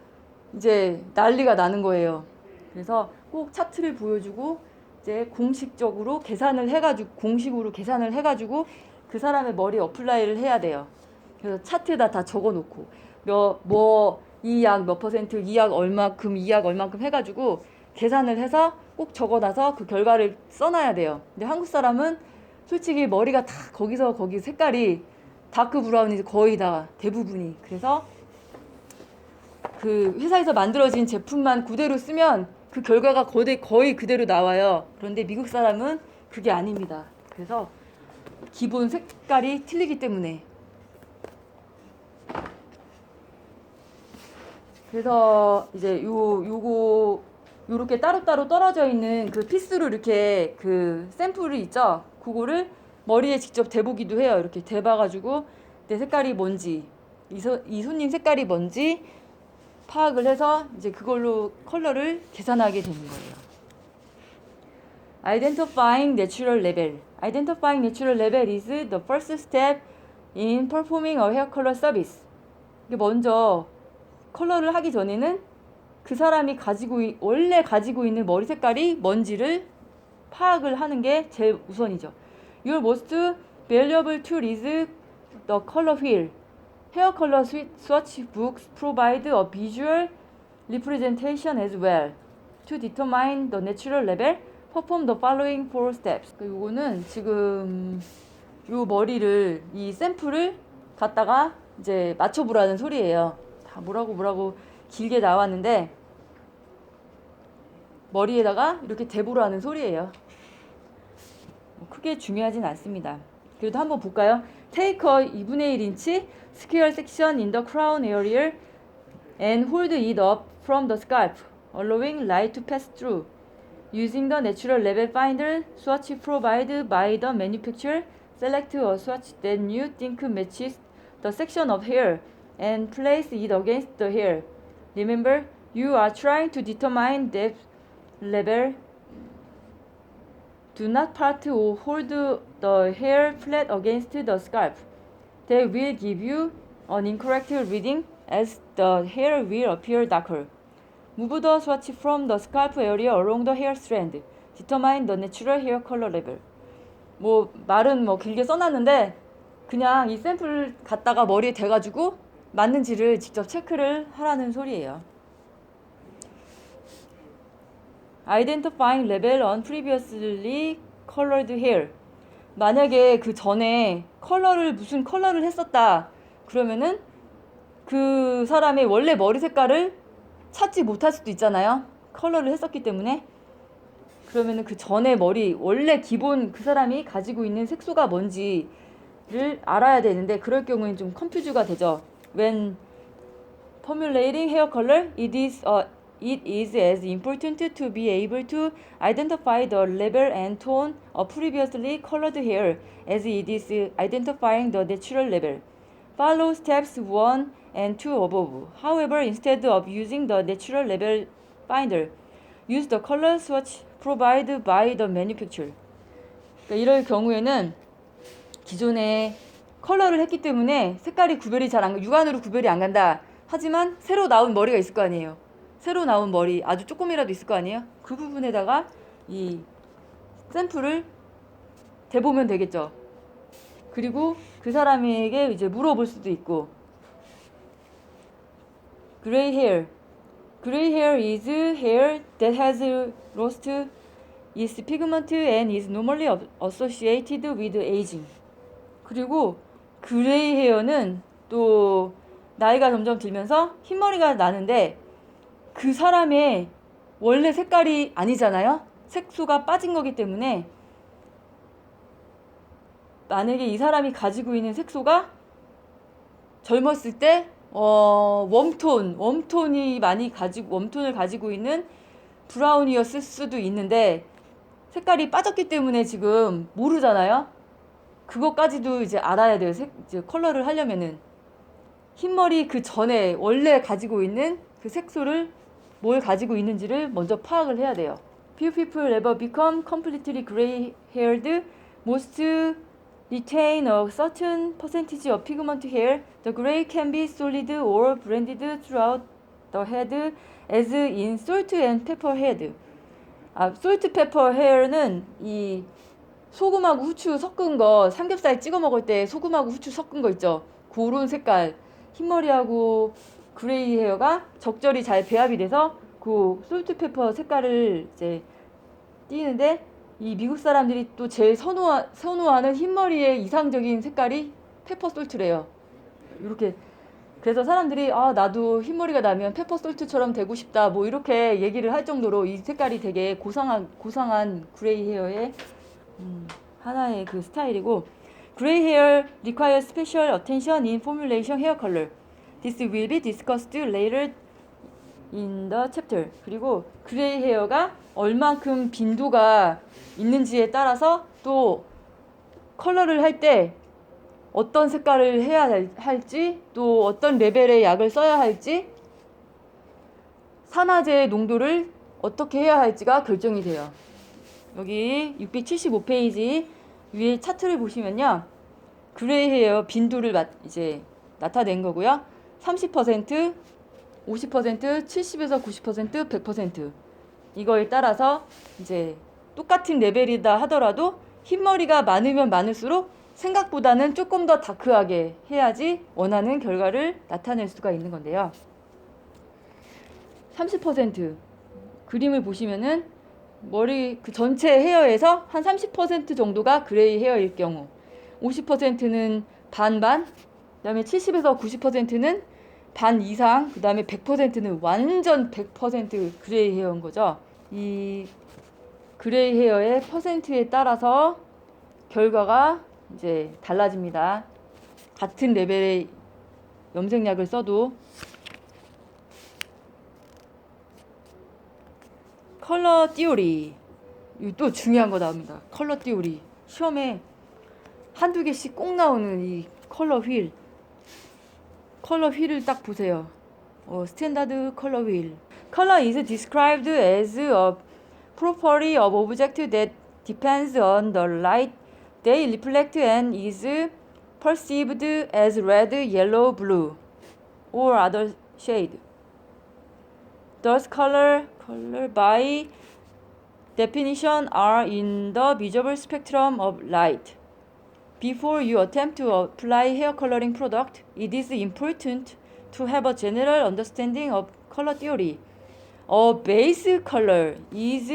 이제 난리가 나는 거예요. 그래서 꼭 차트를 보여주고 이제 공식적으로 계산을 해가지고 그 사람의 머리에 어플라이를 해야 돼요. 그래서 차트에다 다 적어놓고 이 약 몇 퍼센트, 이 약 얼마큼 해가지고 계산을 해서 꼭 적어놔서 그 결과를 써놔야 돼요. 근데 한국 사람은 솔직히 머리가 다 거기서 거기 색깔이 다크 브라운이 거의 다 대부분이. 그래서 그 회사에서 만들어진 제품만 그대로 쓰면 그 결과가 거의 그대로 나와요. 그런데 미국 사람은 그게 아닙니다. 그래서 기본 색깔이 틀리기 때문에. 그래서 이제 요렇게 따로따로 떨어져 있는 그 피스로 이렇게 그 샘플이 있죠. 그거를 머리에 직접 대보기도 해요. 이렇게 대봐가지고 내 색깔이 뭔지, 이 손님 색깔이 뭔지 파악을 해서 이제 그걸로 컬러를 계산하게 되는 거예요. Identifying natural level. Identifying natural level is the first step in performing a hair color service. 이게 먼저 컬러를 하기 전에는 그 사람이 원래 가지고 있는 머리 색깔이 뭔지를 파악을 하는 게 제일 우선이죠. Your most valuable tool is the color wheel. Hair color swatch books provide a visual representation as well. To determine the natural level, perform the following 4 steps. 요거는 지금 요 머리를 이 샘플을 갖다가 이제 맞춰보라는 소리예요. 다 뭐라고 길게 나왔는데 머리에다가 이렇게 대보라는 소리예요. 크게 중요하진 않습니다. 그래도 한번 볼까요? Take a 2분의 1인치 square section in the crown area and hold it up from the scalp, allowing light to pass through. Using the natural level finder swatch provided by the manufacturer, select a swatch that you think matches the section of hair and place it against the hair. Remember, you are trying to determine depth level. Do not part or hold the hair flat against the scalp. They will give you an incorrect reading as the hair will appear darker. Move the swatch from the scalp area along the hair strand. Determine the natural hair color level. 뭐 말은 뭐 길게 써놨는데 그냥 이 샘플 갖다가 머리에 대가지고 맞는지를 직접 체크를 하라는 소리예요. Identifying level on previously colored hair. 만약에 그 전에 무슨 컬러를 했었다 그러면은 그 사람의 원래 머리 색깔을 찾지 못할 수도 있잖아요. 컬러를 했었기 때문에. 그러면은 그 전에 머리 원래 기본 그 사람이 가지고 있는 색소가 뭔지를 알아야 되는데 그럴 경우엔 좀 컨퓨즈가 되죠. When formulating hair color, it is as important to be able to identify the level and tone of previously colored hair as it is identifying the natural level. Follow steps 1 and 2 above. However, instead of using the natural level finder, use the color swatch provided by the manufacturer. 그러니까 이럴 경우에는 기존에 컬러를 했기 때문에 색깔이 구별이 육안으로 구별이 안 간다. 하지만 새로 나온 머리가 있을 거 아니에요. 새로 나온 머리 아주 조금이라도 있을 거 아니에요. 그 부분에다가 이 샘플을 대보면 되겠죠. 그리고 그 사람에게 이제 물어볼 수도 있고. Gray hair. Gray hair is hair that has lost its pigment and is normally associated with aging. 그리고 그레이 헤어는 또 나이가 점점 들면서 흰머리가 나는데 그 사람의 원래 색깔이 아니잖아요. 색소가 빠진 거기 때문에 만약에 이 사람이 가지고 있는 색소가 젊었을 때 웜톤을 가지고 있는 브라운이었을 수도 있는데 색깔이 빠졌기 때문에 지금 모르잖아요. 그것까지도 이제 알아야 돼요. 이제 컬러를 하려면은 흰머리 그 전에 원래 가지고 있는 그 색소를 뭘 가지고 있는지를 먼저 파악을 해야 돼요. Few people ever become completely gray-haired. Most retain a certain percentage of pigment hair. The gray can be solid or blended throughout the head, as in salt and pepper head. salt, pepper hair는 이 소금하고 후추 섞은 거, 삼겹살 찍어 먹을 때 소금하고 후추 섞은 거 있죠. 그런 색깔, 흰머리하고 그레이 헤어가 적절히 잘 배합이 돼서 그 솔트 페퍼 색깔을 이제 띄는데 이 미국 사람들이 또 제일 선호하는 흰머리의 이상적인 색깔이 페퍼 솔트래요. 이렇게 그래서 사람들이 나도 흰머리가 나면 페퍼 솔트처럼 되고 싶다 뭐 이렇게 얘기를 할 정도로 이 색깔이 되게 고상한 그레이 헤어의 하나의 그 스타일이고 Gray hair requires special attention in formulation hair color. This will be discussed later in the chapter. 그리고 그레이 헤어가 얼만큼 빈도가 있는지에 따라서 또 컬러를 할 때 어떤 색깔을 해야 할지 또 어떤 레벨의 약을 써야 할지 산화제 농도를 어떻게 해야 할지가 결정이 돼요. 여기 675페이지 위에 차트를 보시면요. 그레이 헤어 빈도를 이제 나타낸 거고요. 30%, 50%, 70에서 90%, 100% 이거에 따라서 이제 똑같은 레벨이다 하더라도 흰머리가 많으면 많을수록 생각보다는 조금 더 다크하게 해야지 원하는 결과를 나타낼 수가 있는 건데요. 30% 그림을 보시면은 머리 그 전체 헤어에서 한 30% 정도가 그레이 헤어일 경우 50%는 반반, 그 다음에 70에서 90%는 반 이상, 그 다음에 100%는 완전 100% 그레이 헤어인 거죠. 이 그레이 헤어의 퍼센트에 따라서 결과가 이제 달라집니다. 같은 레벨의 염색약을 써도. 컬러 띠오리. 이거 또 중요한 거 나옵니다. 컬러 띠오리. 시험에 한두 개씩 꼭 나오는 이 컬러 휠. 컬러 휠을 딱 보세요. 스탠다드 컬러 휠. Color is described as a property of object that depends on the light they reflect and is perceived as red, yellow, blue, or other shade. Thus, color by definition are in the visible spectrum of light. Before you attempt to apply hair coloring product, it is important to have a general understanding of color theory. A base color is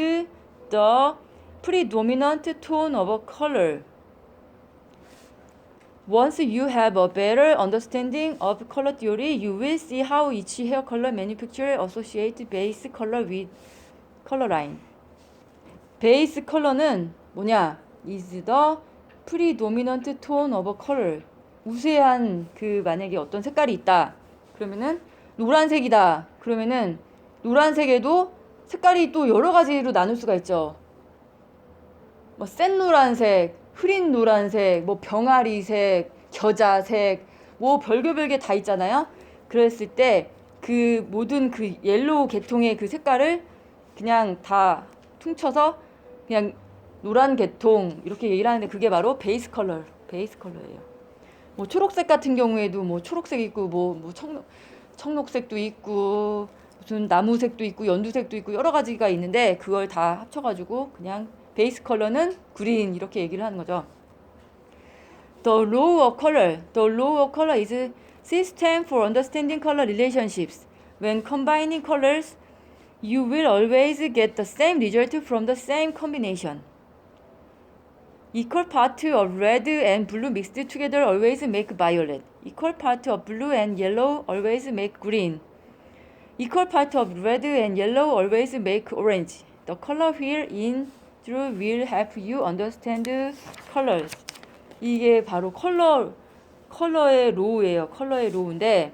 the predominant tone of a color. Once you have a better understanding of color theory, you will see how each hair color manufacturer associates base color with color line. 베이스 컬러는 뭐냐? is the predominant tone of a color. 우세한 만약에 어떤 색깔이 있다. 그러면은 노란색이다. 그러면은 노란색에도 색깔이 또 여러 가지로 나눌 수가 있죠. 뭐 센 노란색, 흐린 노란색, 뭐 병아리색, 겨자색, 뭐 별개 다 있잖아요. 그랬을 때 그 모든 옐로우 계통의 그 색깔을 그냥 다 퉁쳐서 그냥 노란 계통 이렇게 얘기를 하는데 그게 바로 베이스 컬러예요. 뭐 초록색 같은 경우에도 뭐 초록색 있고 뭐 청록색도 있고 무슨 나무색도 있고 연두색도 있고 여러 가지가 있는데 그걸 다 합쳐가지고 그냥 베이스 컬러는 그린 이렇게 얘기를 하는 거죠. The law of color is a system for understanding color relationships. When combining colors, you will always get the same result from the same combination. Equal parts of red and blue mixed together always make violet. Equal parts of blue and yellow always make green. Equal parts of red and yellow always make orange. The color wheel in Drew will help you understand colors. 이게 바로 컬러의 로우예요. 컬러의 로우인데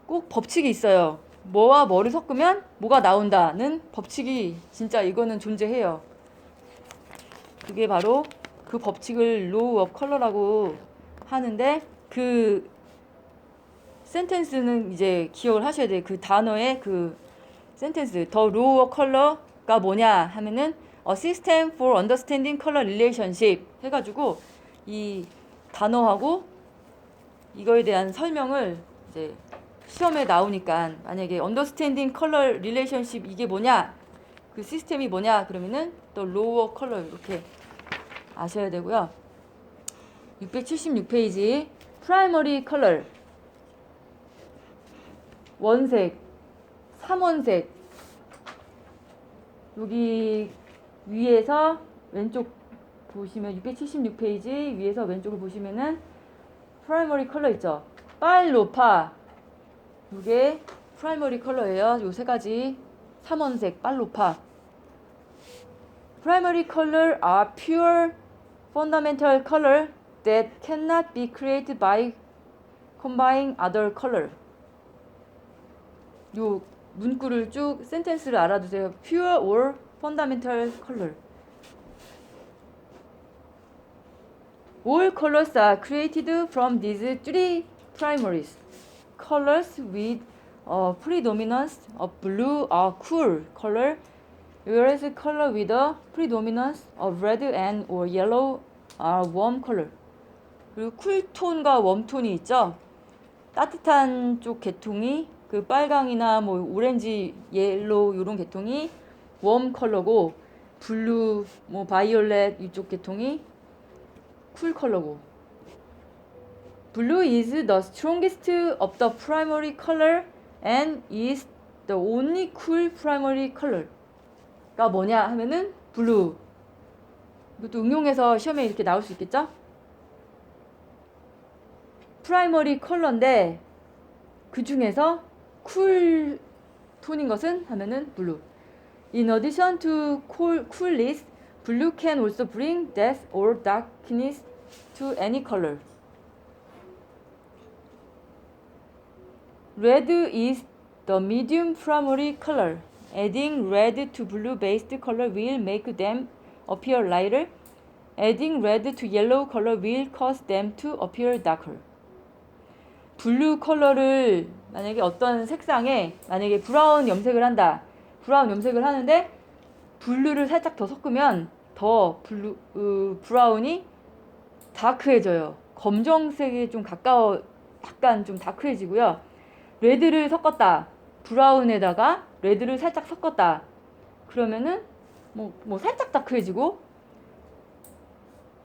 꼭 법칙이 있어요. 뭐와 뭐를 섞으면 뭐가 나온다는 법칙이 진짜 이거는 존재해요. 그게 바로 그 법칙을 로우 업 컬러라고 하는데 그 센텐스는 이제 기억을 하셔야 돼요. 그 단어의 그 센텐스 더 로우 업 컬러가 뭐냐 하면은 A system for understanding color relationship 해가지고 이 단어하고 이거에 대한 설명을 이제 시험에 나오니까 만약에 understanding color relationship 이게 뭐냐 그 시스템이 뭐냐 그러면은 또 lower color 이렇게 아셔야 되고요. 676페이지 primary color 원색, 삼원색 여기 위에서 왼쪽 보시면 676페이지 위에서 왼쪽을 보시면은 프라이머리 컬러 있죠. 빨로파 이게 프라이머리 컬러예요. 요 세 가지 삼원색, 빨로파. Primary color are pure fundamental color that cannot be created by combining other color. 요 문구를 쭉 센텐스를 알아두세요. Pure or fundamental color. All colors are created from these three primaries. Colors with a predominance of blue are cool color, whereas color with a predominance of red and or yellow are warm color. 그리고 쿨톤과 웜톤이 있죠. 따뜻한 쪽 계통이 그 빨강이나 뭐 오렌지, 옐로우 이런 계통이 웜 컬러고 블루, 뭐 바이올렛 이쪽 계통이 쿨 컬러고. Blue is the strongest of the primary color and is the only cool primary color가 뭐냐 하면은 블루. 이것도 응용해서 시험에 이렇게 나올 수 있겠죠? 프라이머리 컬러인데 그 중에서 쿨 톤인 것은 하면은 블루. In addition to coolness, Blue can also bring death or darkness to any color. Red is the medium primary color. Adding red to blue-based color will make them appear lighter. Adding red to yellow color will cause them to appear darker. 블루 컬러를 만약에 어떤 색상에 만약에 브라운 염색을 한다. 브라운 염색을 하는데 블루를 살짝 더 섞으면 더 브라운이 다크해져요. 검정색에 좀 가까워 약간 좀 다크해지고요. 레드를 섞었다. 브라운에다가 레드를 살짝 섞었다. 그러면은 뭐 살짝 다크해지고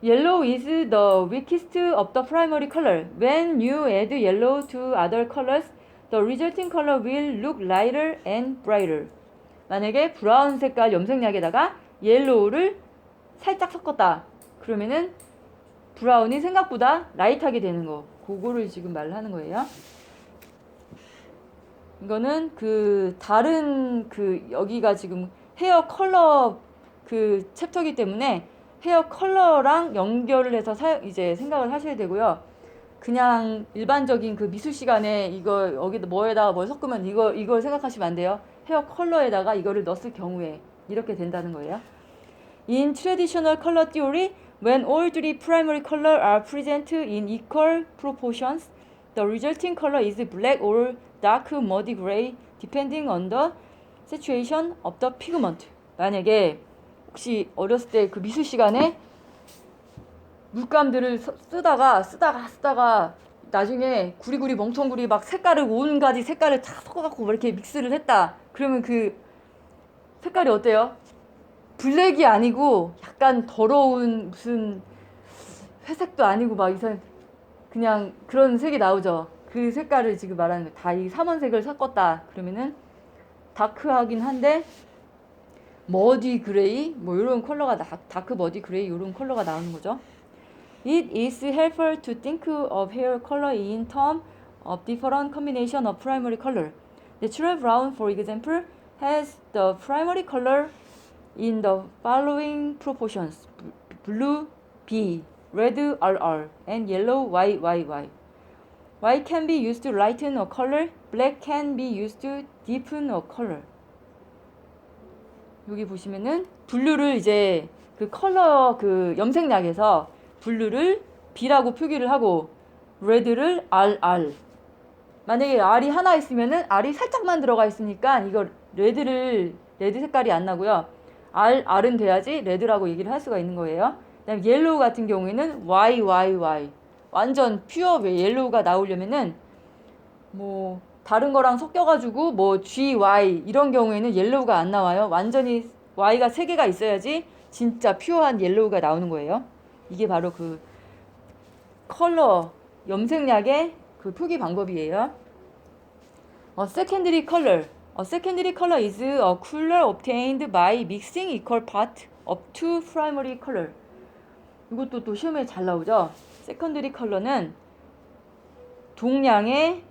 Yellow is the weakest of the primary color. When you add yellow to other colors, the resulting color will look lighter and brighter. 만약에 브라운 색깔 염색약에다가 옐로우를 살짝 섞었다. 그러면은 브라운이 생각보다 라이트하게 되는 거. 그거를 지금 말하는 거예요. 이거는 다른 여기가 지금 헤어 컬러 챕터이기 때문에 헤어 컬러랑 연결을 해서 이제 생각을 하셔야 되고요. 그냥 일반적인 미술 시간에 이거 여기다 뭐에다가 뭘 섞으면 이걸 생각하시면 안 돼요. 헤어 컬러에다가 이거를 넣었을 경우에 이렇게 된다는 거예요. In traditional color theory, when all three primary colors are present in equal proportions, the resulting color is black or dark muddy gray, depending on the saturation of the pigment. 만약에 혹시 어렸을 때 미술 시간에 물감들을 쓰다가 나중에 구리구리 멍텅구리 막 온 가지 색깔을 다 섞어갖고 이렇게 믹스를 했다. 그러면 색깔이 어때요? 블랙이 아니고 약간 더러운 무슨 회색도 아니고 막 그냥 그런 색이 나오죠. 그 색깔을 지금 말하는 거예요. 다 이 삼원색을 섞었다. 그러면은 다크하긴 한데 머디 그레이 이런 컬러가 다크 머디 그레이 이런 컬러가 나오는 거죠. It is helpful to think of hair color in terms of different combination of primary color. Natural brown, for example, has the primary color in the following proportions: blue B, red RR, and yellow YYY. White can be used to lighten a color. Black can be used to deepen a color. 여기 보시면은 블루를 이제 컬러 염색약에서 블루를 B라고 표기를 하고 레드를 RR. 만약에 R이 하나 있으면은 R이 살짝만 들어가 있으니까 이거 레드 색깔이 안 나고요. R은 돼야지 레드라고 얘기를 할 수가 있는 거예요. 그다음에 옐로우 같은 경우에는 YYY. 완전 퓨어 옐로우가 나오려면은 다른 거랑 섞여가지고 GY 이런 경우에는 옐로우가 안 나와요. 완전히 Y가 3개가 있어야지 진짜 퓨어한 옐로우가 나오는 거예요. 이게 바로 컬러 염색약의 표기 방법이에요. Secondary color. A secondary color is a color obtained by mixing equal part of two primary color. 이것도 또 시험에 잘 나오죠. secondary color는 동량의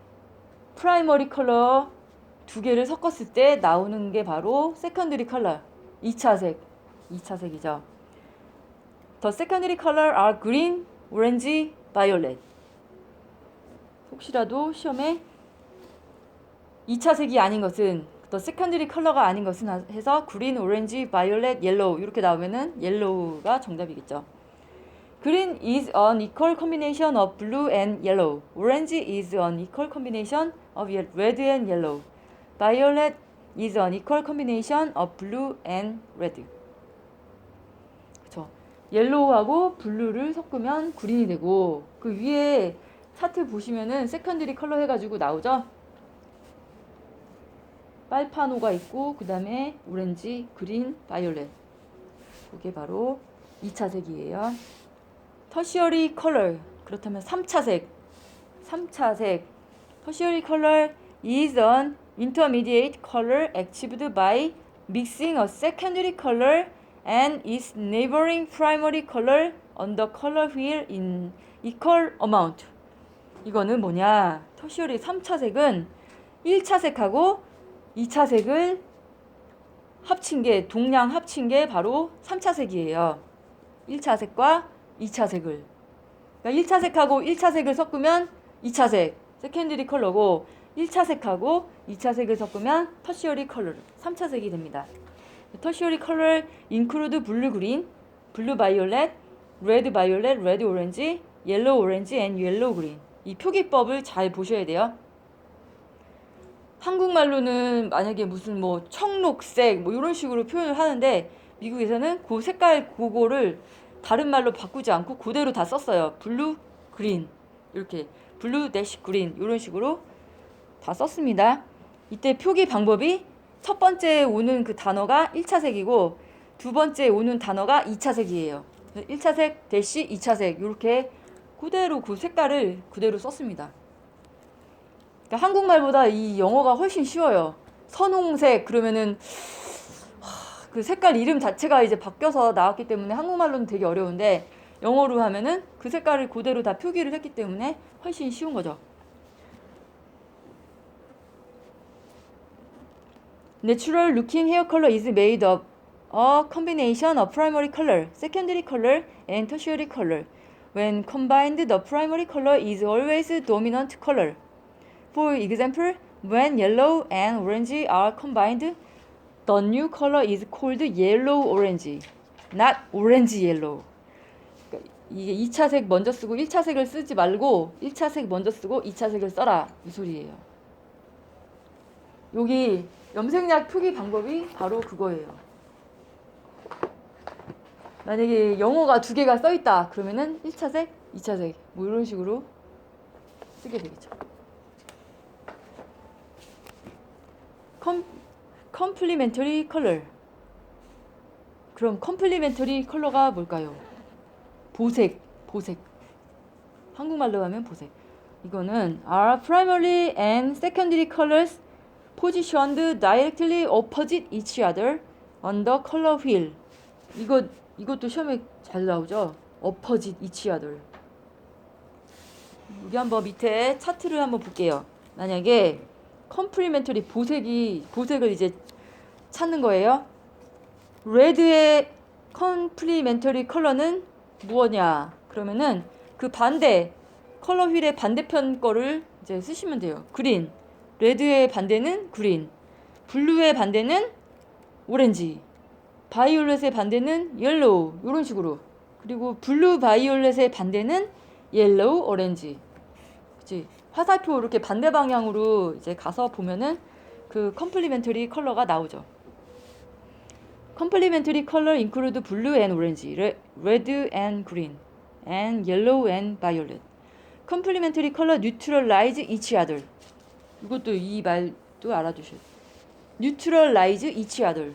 프라이머리 컬러 2개를 섞었을 때 나오는 게 바로 secondary color, 2차색이죠. The secondary color are green, orange, violet. 혹시라도 시험에 2차색이 아닌 것은 the secondary color가 아닌 것은 해서 green, orange, violet, yellow 이렇게 나오면은 yellow가 정답이겠죠. Green is an equal combination of blue and yellow. Orange is an equal combination of red and yellow. Violet is an equal combination of blue and red. 그쵸. 옐로우하고 블루를 섞으면 그린이 되고 위에 차트 보시면은 세컨드리 컬러 해가지고 나오죠. 빨파노가 있고 그 다음에 오렌지, 그린, 바이올렛. 그게 바로 2차색이에요. 터시어리 컬러. 그렇다면 3차색. Tertiary color is an intermediate color achieved by mixing a secondary color and its neighboring primary color on the color wheel in equal amount. 이거는 뭐냐? 터시어리 3차색은 1차색하고 2차색을 합친 게 동량 합친 게 바로 3차 색이에요. 1차 색과 2차 색을. 그러니까 1차 색하고 1차 색을 섞으면 2차 색, 세컨드리 컬러고 1차 색하고 2차 색을 섞으면 터시어리 컬러, 3차 색이 됩니다. 터시어리 컬러 include 블루 그린, 블루 바이올렛, 레드 바이올렛, 레드 오렌지, 옐로우 오렌지 앤 옐로우 그린. 이 표기법을 잘 보셔야 돼요. 한국말로는 만약에 무슨 뭐 청록색 뭐 이런 식으로 표현을 하는데 미국에서는 그 색깔 그거를 다른 말로 바꾸지 않고 그대로 다 썼어요. 블루, 그린 이렇게 블루 대시 그린 이런 식으로 다 썼습니다. 이때 표기 방법이 첫 번째 오는 그 단어가 1차 색이고 두 번째 오는 단어가 2차 색이에요. 1차 색 대시 2차 색 이렇게 그대로 그 색깔을 그대로 썼습니다. 그러니까 한국말보다 이 영어가 훨씬 쉬워요. 선홍색 그러면은 그 색깔 이름 자체가 이제 바뀌어서 나왔기 때문에 한국말로는 되게 어려운데 영어로 하면은 그 색깔을 그대로 다 표기를 했기 때문에 훨씬 쉬운 거죠. Natural looking hair color is made of a combination of primary color, secondary color, and tertiary color. When combined, the primary color is always dominant color. For example, when yellow and orange are combined, the new color is called yellow orange, not orange yellow. 그러니까 이게 2차 색 먼저 쓰고 1차 색을 쓰지 말고 1차 색 먼저 쓰고 2차 색을 써라 이 소리예요. 여기 염색약 표기 방법이 바로 그거예요. 만약에 영어가 두 개가 써 있다 그러면은 1차 색, 2차 색 뭐 이런 식으로 쓰게 되겠죠. 컴플리멘터리 컬러. 그럼 컴플리멘터리 컬러가 뭘까요? 보색. 한국말로 하면 보색. 이거는 are primary and secondary colors positioned directly opposite each other on the color wheel. 이것도 시험에 잘 나오죠? opposite each other. 여기 한번 밑에 차트를 한번 볼게요. 만약에 컴플리멘터리 보색을 이제 찾는 거예요. 레드의 컴플리멘터리 컬러는 무엇냐? 그러면은 그 반대 컬러 휠의 반대편 거를 이제 쓰시면 돼요. 그린. 레드의 반대는 그린. 블루의 반대는 오렌지. 바이올렛의 반대는 옐로우. 이런 식으로. 그리고 블루 바이올렛의 반대는 옐로우 오렌지. 그치? 화살표 이렇게 반대 방향으로 이제 가서 보면은 그 컴플리멘터리 컬러가 나오죠. 컴플리멘터리 컬러 include blue and orange, red and green, and yellow and violet. 컴플리멘터리 컬러 neutralize each other. 이것도 이 말도 알아두셔야 돼요. neutralize each other.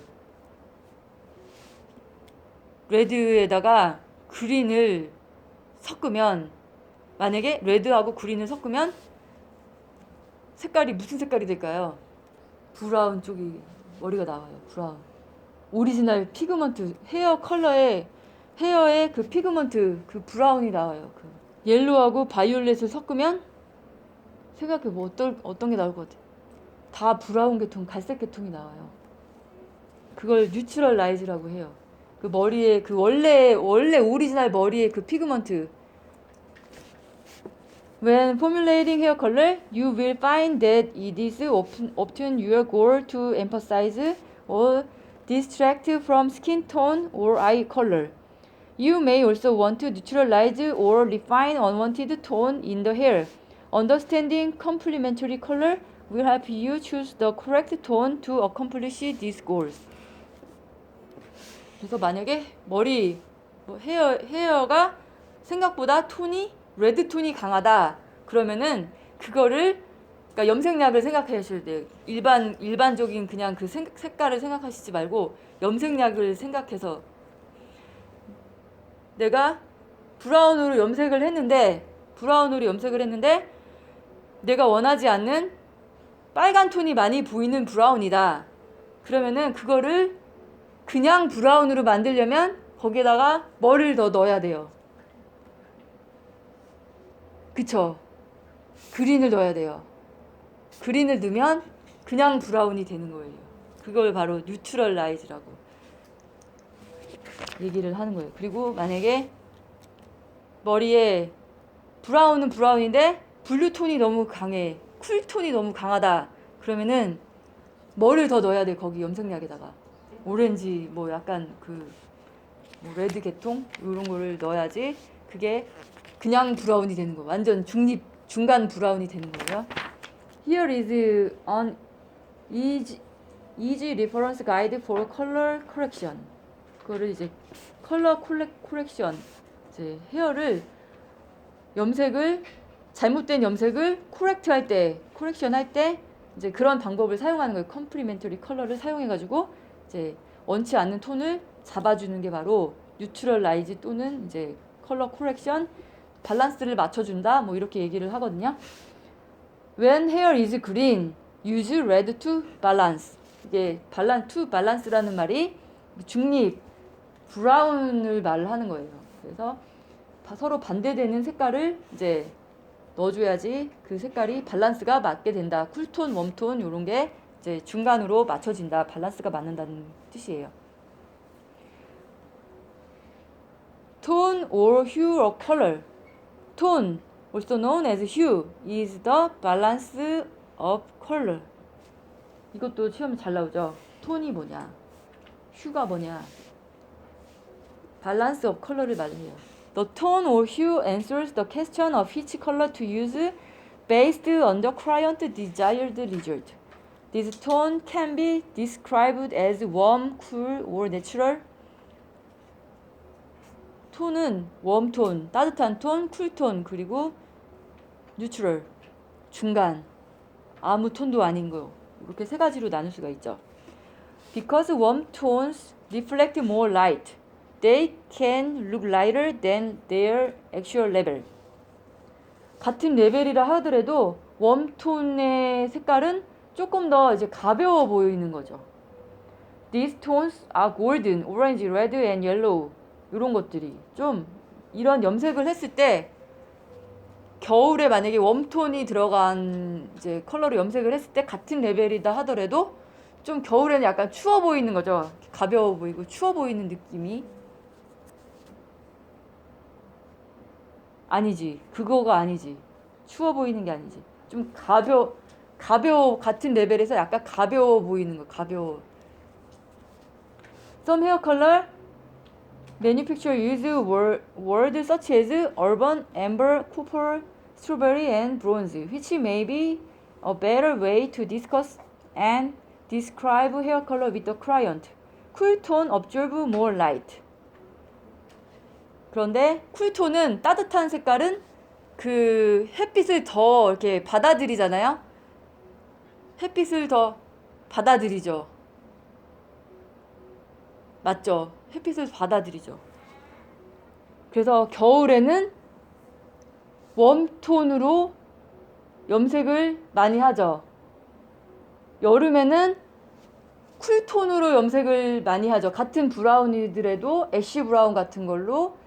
레드에다가 그린을 섞으면 만약에 레드하고 그린을 섞으면 색깔이 무슨 색깔이 될까요? 브라운 쪽이 머리가 나와요. 브라운. 오리지널 피그먼트 헤어의 그 피그먼트 그 브라운이 나와요. 그 옐로우하고 바이올렛을 섞으면 생각해 뭐 어떤 게 나올 것 같아? 다 브라운 계통, 갈색 계통이 나와요. 그걸 뉴트럴라이즈라고 해요. 그 머리에 그 원래 오리지널 머리에 그 피그먼트. When formulating hair color, you will find that it is often your goal to emphasize or distract from skin tone or eye color. You may also want to neutralize or refine unwanted tone in the hair. Understanding complementary color will help you choose the correct tone to accomplish these goals. 그래서 만약에 머리 헤어가 생각보다 톤이 레드 톤이 강하다 그러면은 그거를 그러니까 염색약을 생각하셔야 돼요. 일반적인 그냥 그 색깔을 생각하시지 말고 염색약을 생각해서 내가 브라운으로 염색을 했는데 내가 원하지 않는 빨간 톤이 많이 보이는 브라운이다. 그러면은 그거를 그냥 브라운으로 만들려면 거기에다가 뭐를 더 넣어야 돼요. 그쵸? 그린을 넣어야 돼요. 그린을 넣으면 그냥 브라운이 되는 거예요. 그걸 바로 뉴트럴라이즈라고 얘기를 하는 거예요. 그리고 만약에 머리에 브라운은 브라운인데 블루톤이 너무 강해, 쿨톤이 너무 강하다. 그러면은 뭐를 더 넣어야 돼? 거기 염색약에다가 오렌지 뭐 약간 뭐 레드 계통 이런 거를 넣어야지 그게 그냥 브라운이 되는 거. 완전 중간 브라운이 되는 거예요. Here is an easy reference guide for color correction. 그거를 이제 컬러 코렉션, 이제 헤어를 염색을 잘못된 염색을 코렉션 할 때 이제 그런 방법을 사용하는 거예요. 컴플리멘터리 컬러를 사용해 가지고 이제 원치 않는 톤을 잡아주는 게 바로 뉴트럴라이즈 또는 이제 컬러 코렉션, 밸런스를 맞춰준다. 뭐 이렇게 얘기를 하거든요. When hair is green, use red to balance. 이게 to balance라는 말이 중립, 브라운을 말하는 거예요. 그래서 서로 반대되는 색깔을 이제 넣어줘야지 그 색깔이 밸런스가 맞게 된다. 쿨톤, 웜톤 이런 게 이제 중간으로 맞춰진다. 밸런스가 맞는다는 뜻이에요. Tone or hue or color. Tone, also known as hue, is the balance of color. 이것도 시험에 잘 나오죠. 톤이 뭐냐, hue가 뭐냐. balance of color를 말해요. The tone or hue answers the question of which color to use based on the client's desired result. This tone can be described as warm, cool, or natural. 톤은 웜톤, 따뜻한 톤, 쿨톤, 그리고 뉴트럴, 중간, 아무 톤도 아닌 거. 이렇게 세 가지로 나눌 수가 있죠. Because warm tones reflect more light, they can look lighter than their actual level. 같은 레벨이라 하더라도 웜톤의 색깔은 조금 더 이제 가벼워 보이는 거죠. These tones are golden, orange, red, and yellow. 이런 것들이 좀 이런 염색을 했을 때 겨울에 만약에 웜톤이 들어간 이제 컬러로 염색을 했을 때 같은 레벨이다 하더라도 좀 겨울에는 약간 추워 보이는 거죠. 가벼워 보이고 추워 보이는 느낌이 아니지. 그거가 아니지. 추워 보이는 게 아니지. 좀 가벼워 같은 레벨에서 약간 가벼워 보이는 거. 가벼워. Some hair color manufacturer use words such as urban, amber, copper, strawberry, and bronze, which may be a better way to discuss and describe hair color with the client. Cool tone absorb more light. 그런데 쿨톤은 따뜻한 색깔은 그 햇빛을 더 이렇게 받아들이잖아요. 햇빛을 더 받아들이죠. 맞죠? 햇빛을 받아들이죠. 그래서 겨울에는 웜톤으로 염색을 많이 하죠. 여름에는 쿨톤으로 염색을 많이 하죠. 같은 브라운이더라도 애쉬 브라운 같은 걸로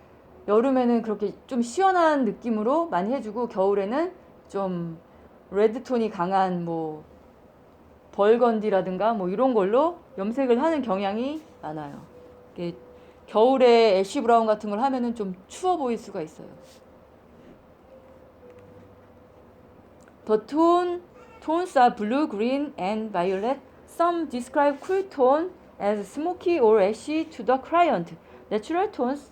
여름에는 그렇게 좀 시원한 느낌으로 많이 해주고 겨울에는 좀 레드톤이 강한 뭐 벌건디라든가 뭐 이런 걸로 염색을 하는 경향이 많아요. 겨울에 애쉬 브라운 같은 걸 하면은 좀 추워 보일 수가 있어요. The tones are blue, green, and violet. Some describe cool tone as smoky or ashy to the client. Natural tones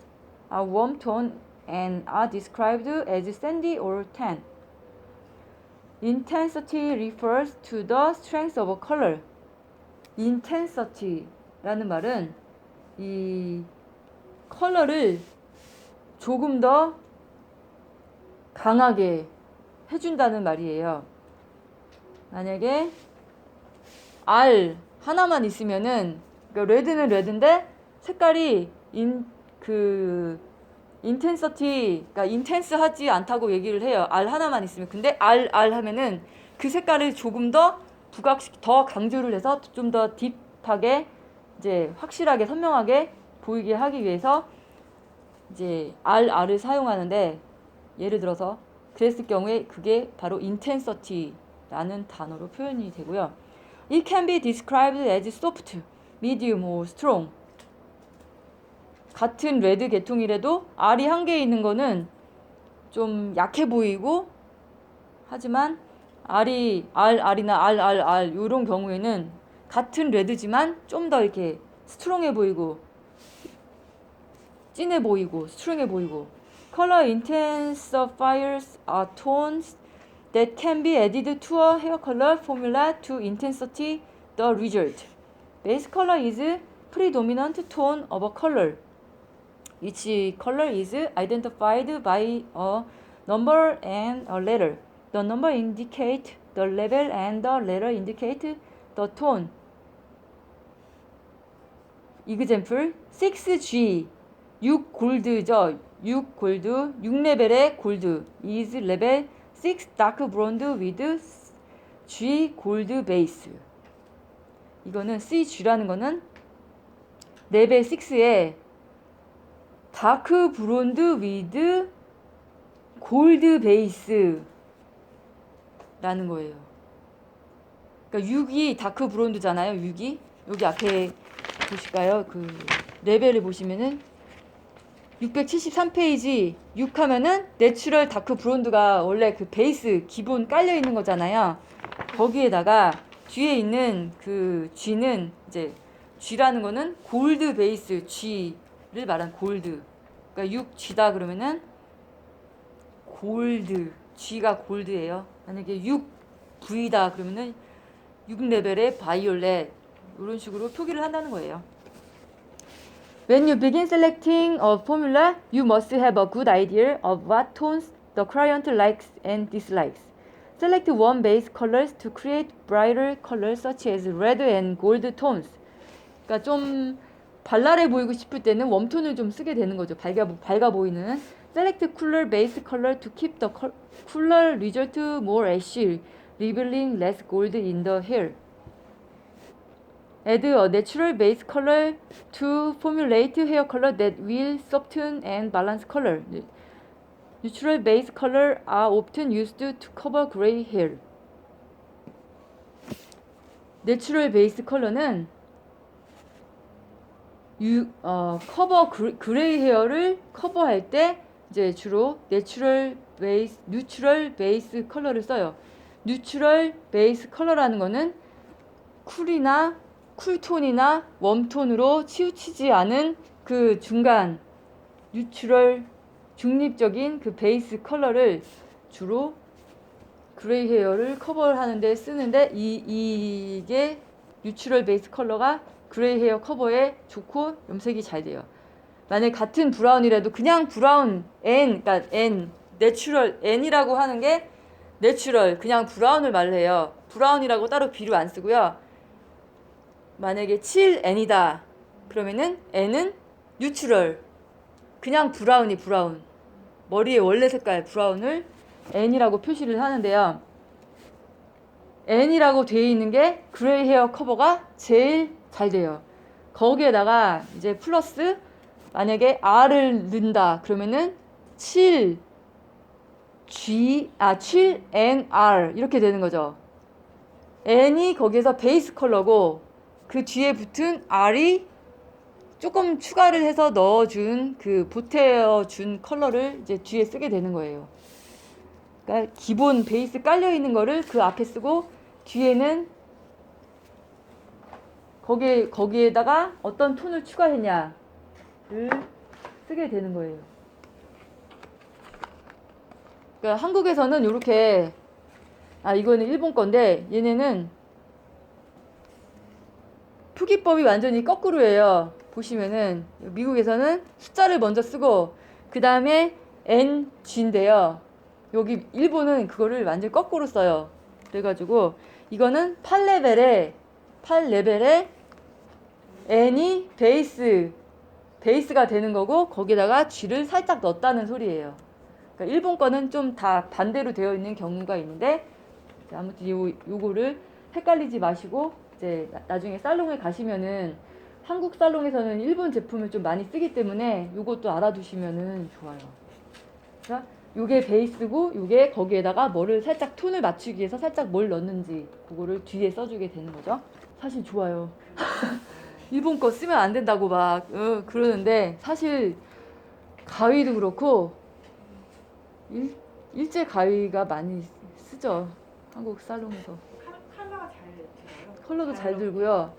are warm tone and are described as sandy or tan. Intensity refers to the strength of a color. intensity라는 말은 이 컬러를 조금 더 강하게 해준다는 말이에요. 만약에 R 하나만 있으면은 그러니까 레드는 레드인데 색깔이 인텐서티, 그러니까 인텐스하지 않다고 얘기를 해요. R 하나만 있으면. 근데 R 하면은 그 색깔을 조금 더 더 강조를 해서 좀 더 딥하게 이제 확실하게 선명하게 보이게 하기 위해서 이제 R을 사용하는데 예를 들어서 그랬을 경우에 그게 바로 intensity라는 단어로 표현이 되고요. It can be described as soft, medium, or strong. 같은 레드 계통이라도 R이 한 개 있는 거는 좀 약해 보이고, 하지만 R이나 RRR 이런 경우에는 같은 레드지만 좀 더 이렇게 스트롱해 보이고 진해 보이고 스트롱해 보이고. Color intensifiers are tones that can be added to a hair color formula to intensity the result. Base color is predominant tone of a color. Each color is identified by a number and a letter. The number indicate the level and the letter indicate the tone. Example 6G 6 골드죠. 6 골드 6레벨의 골드 is level 6 dark blonde with G 골드 베이스. 이거는 CG라는 거는 레벨 6에 다크 브론드 위드 골드 베이스 라는 거예요. 그러니까 6이 다크 브론드잖아요. 6이 여기 앞에 보실까요? 그 레벨을 보시면은 673페이지 6 하면은 내추럴 다크 브론드가 원래 그 베이스 기본 깔려 있는 거잖아요. 거기에다가 뒤에 있는 그 G는 이제 G라는 거는 골드 베이스 G를 말한 골드. 그러니까 6G다 그러면은 골드 G가 골드예요. 만약에 6V다 그러면은 6레벨의 바이올렛 이런 식으로 표기를 한다는 거예요. When you begin selecting a formula, you must have a good idea of what tones the client likes and dislikes. Select one base colors to create brighter colors such as red and gold tones. 그러니까 좀 발랄해 보이고 싶을 때는 웜톤을 좀 쓰게 되는 거죠. 밝아 보이는. Select cooler base color to keep the cooler result more ashy, revealing less gold in the hair. Add a natural base color to formulate hair color that will soften and balance color. Neutral base color are often used to cover gray hair. 내추럴 베이스 컬러는 커버 그레이 헤어를 커버할 때 이제 주로 뉴트럴 베이스 컬러를 써요. 뉴트럴 베이스 컬러라는 거는 쿨톤이나 웜톤으로 치우치지 않은 그 중간 뉴트럴 중립적인 그 베이스 컬러를 주로 그레이 헤어를 커버하는 데 쓰는데 이게 뉴트럴 베이스 컬러가 그레이 헤어 커버에 좋고 염색이 잘 돼요. 만약 같은 브라운이라도 그냥 브라운 그러니까 내추럴 N이라고 하는 게 내추럴 그냥 브라운을 말해요. 브라운이라고 따로 비료 안 쓰고요. 만약에 7N이다 그러면은 N은 뉴트럴 그냥 브라운 머리의 원래 색깔 브라운을 N이라고 표시를 하는데요. N이라고 되어 있는 게 그레이 헤어 커버가 제일 잘 돼요. 거기에다가 이제 플러스 만약에 R을 넣는다 그러면은 7NR 이렇게 되는 거죠. N이 거기에서 베이스 컬러고 그 뒤에 붙은 R이 조금 추가를 해서 넣어준 그 보태어준 컬러를 이제 뒤에 쓰게 되는 거예요. 그러니까 기본 베이스 깔려 있는 거를 그 앞에 쓰고 뒤에는 거기에다가 어떤 톤을 추가했냐를 쓰게 되는 거예요. 그러니까 한국에서는 이렇게 이거는 일본 건데 얘네는 표기법이 완전히 거꾸로예요. 보시면은 미국에서는 숫자를 먼저 쓰고 그 다음에 NG인데요. 여기 일본은 그거를 완전 거꾸로 써요. 그래가지고 이거는 8레벨에 N이 베이스가 되는 거고 거기다가 G를 살짝 넣었다는 소리예요. 그러니까 일본 거는 좀 다 반대로 되어 있는 경우가 있는데 아무튼 요거를 헷갈리지 마시고 이제 나중에 살롱에 가시면은 한국 살롱에서는 일본 제품을 좀 많이 쓰기 때문에 요것도 알아두시면은 좋아요. 자, 요게 베이스고 요게 거기에다가 뭐를 살짝 톤을 맞추기 위해서 살짝 뭘 넣는지 그거를 뒤에 써주게 되는 거죠. 사실 좋아요. 일본 거 쓰면 안 된다고 막 그러는데 사실 가위도 그렇고 일제 가위가 많이 쓰죠. 한국 살롱에서. 컬러가 잘 들어요. 컬러도 잘 들고요.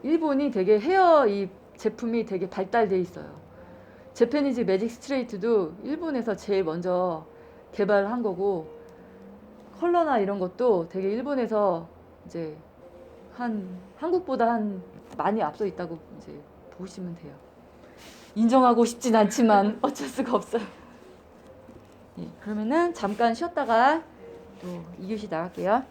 일본이 되게 헤어 이 제품이 되게 발달돼 있어요. 재패니즈 매직 스트레이트도 일본에서 제일 먼저 개발한 거고 컬러나 이런 것도 되게 일본에서 이제 한국보다 많이 앞서 있다고 이제 보시면 돼요. 인정하고 싶진 않지만 어쩔 수가 없어요. 예, 그러면은 잠깐 쉬었다가 또 2교시 나갈게요.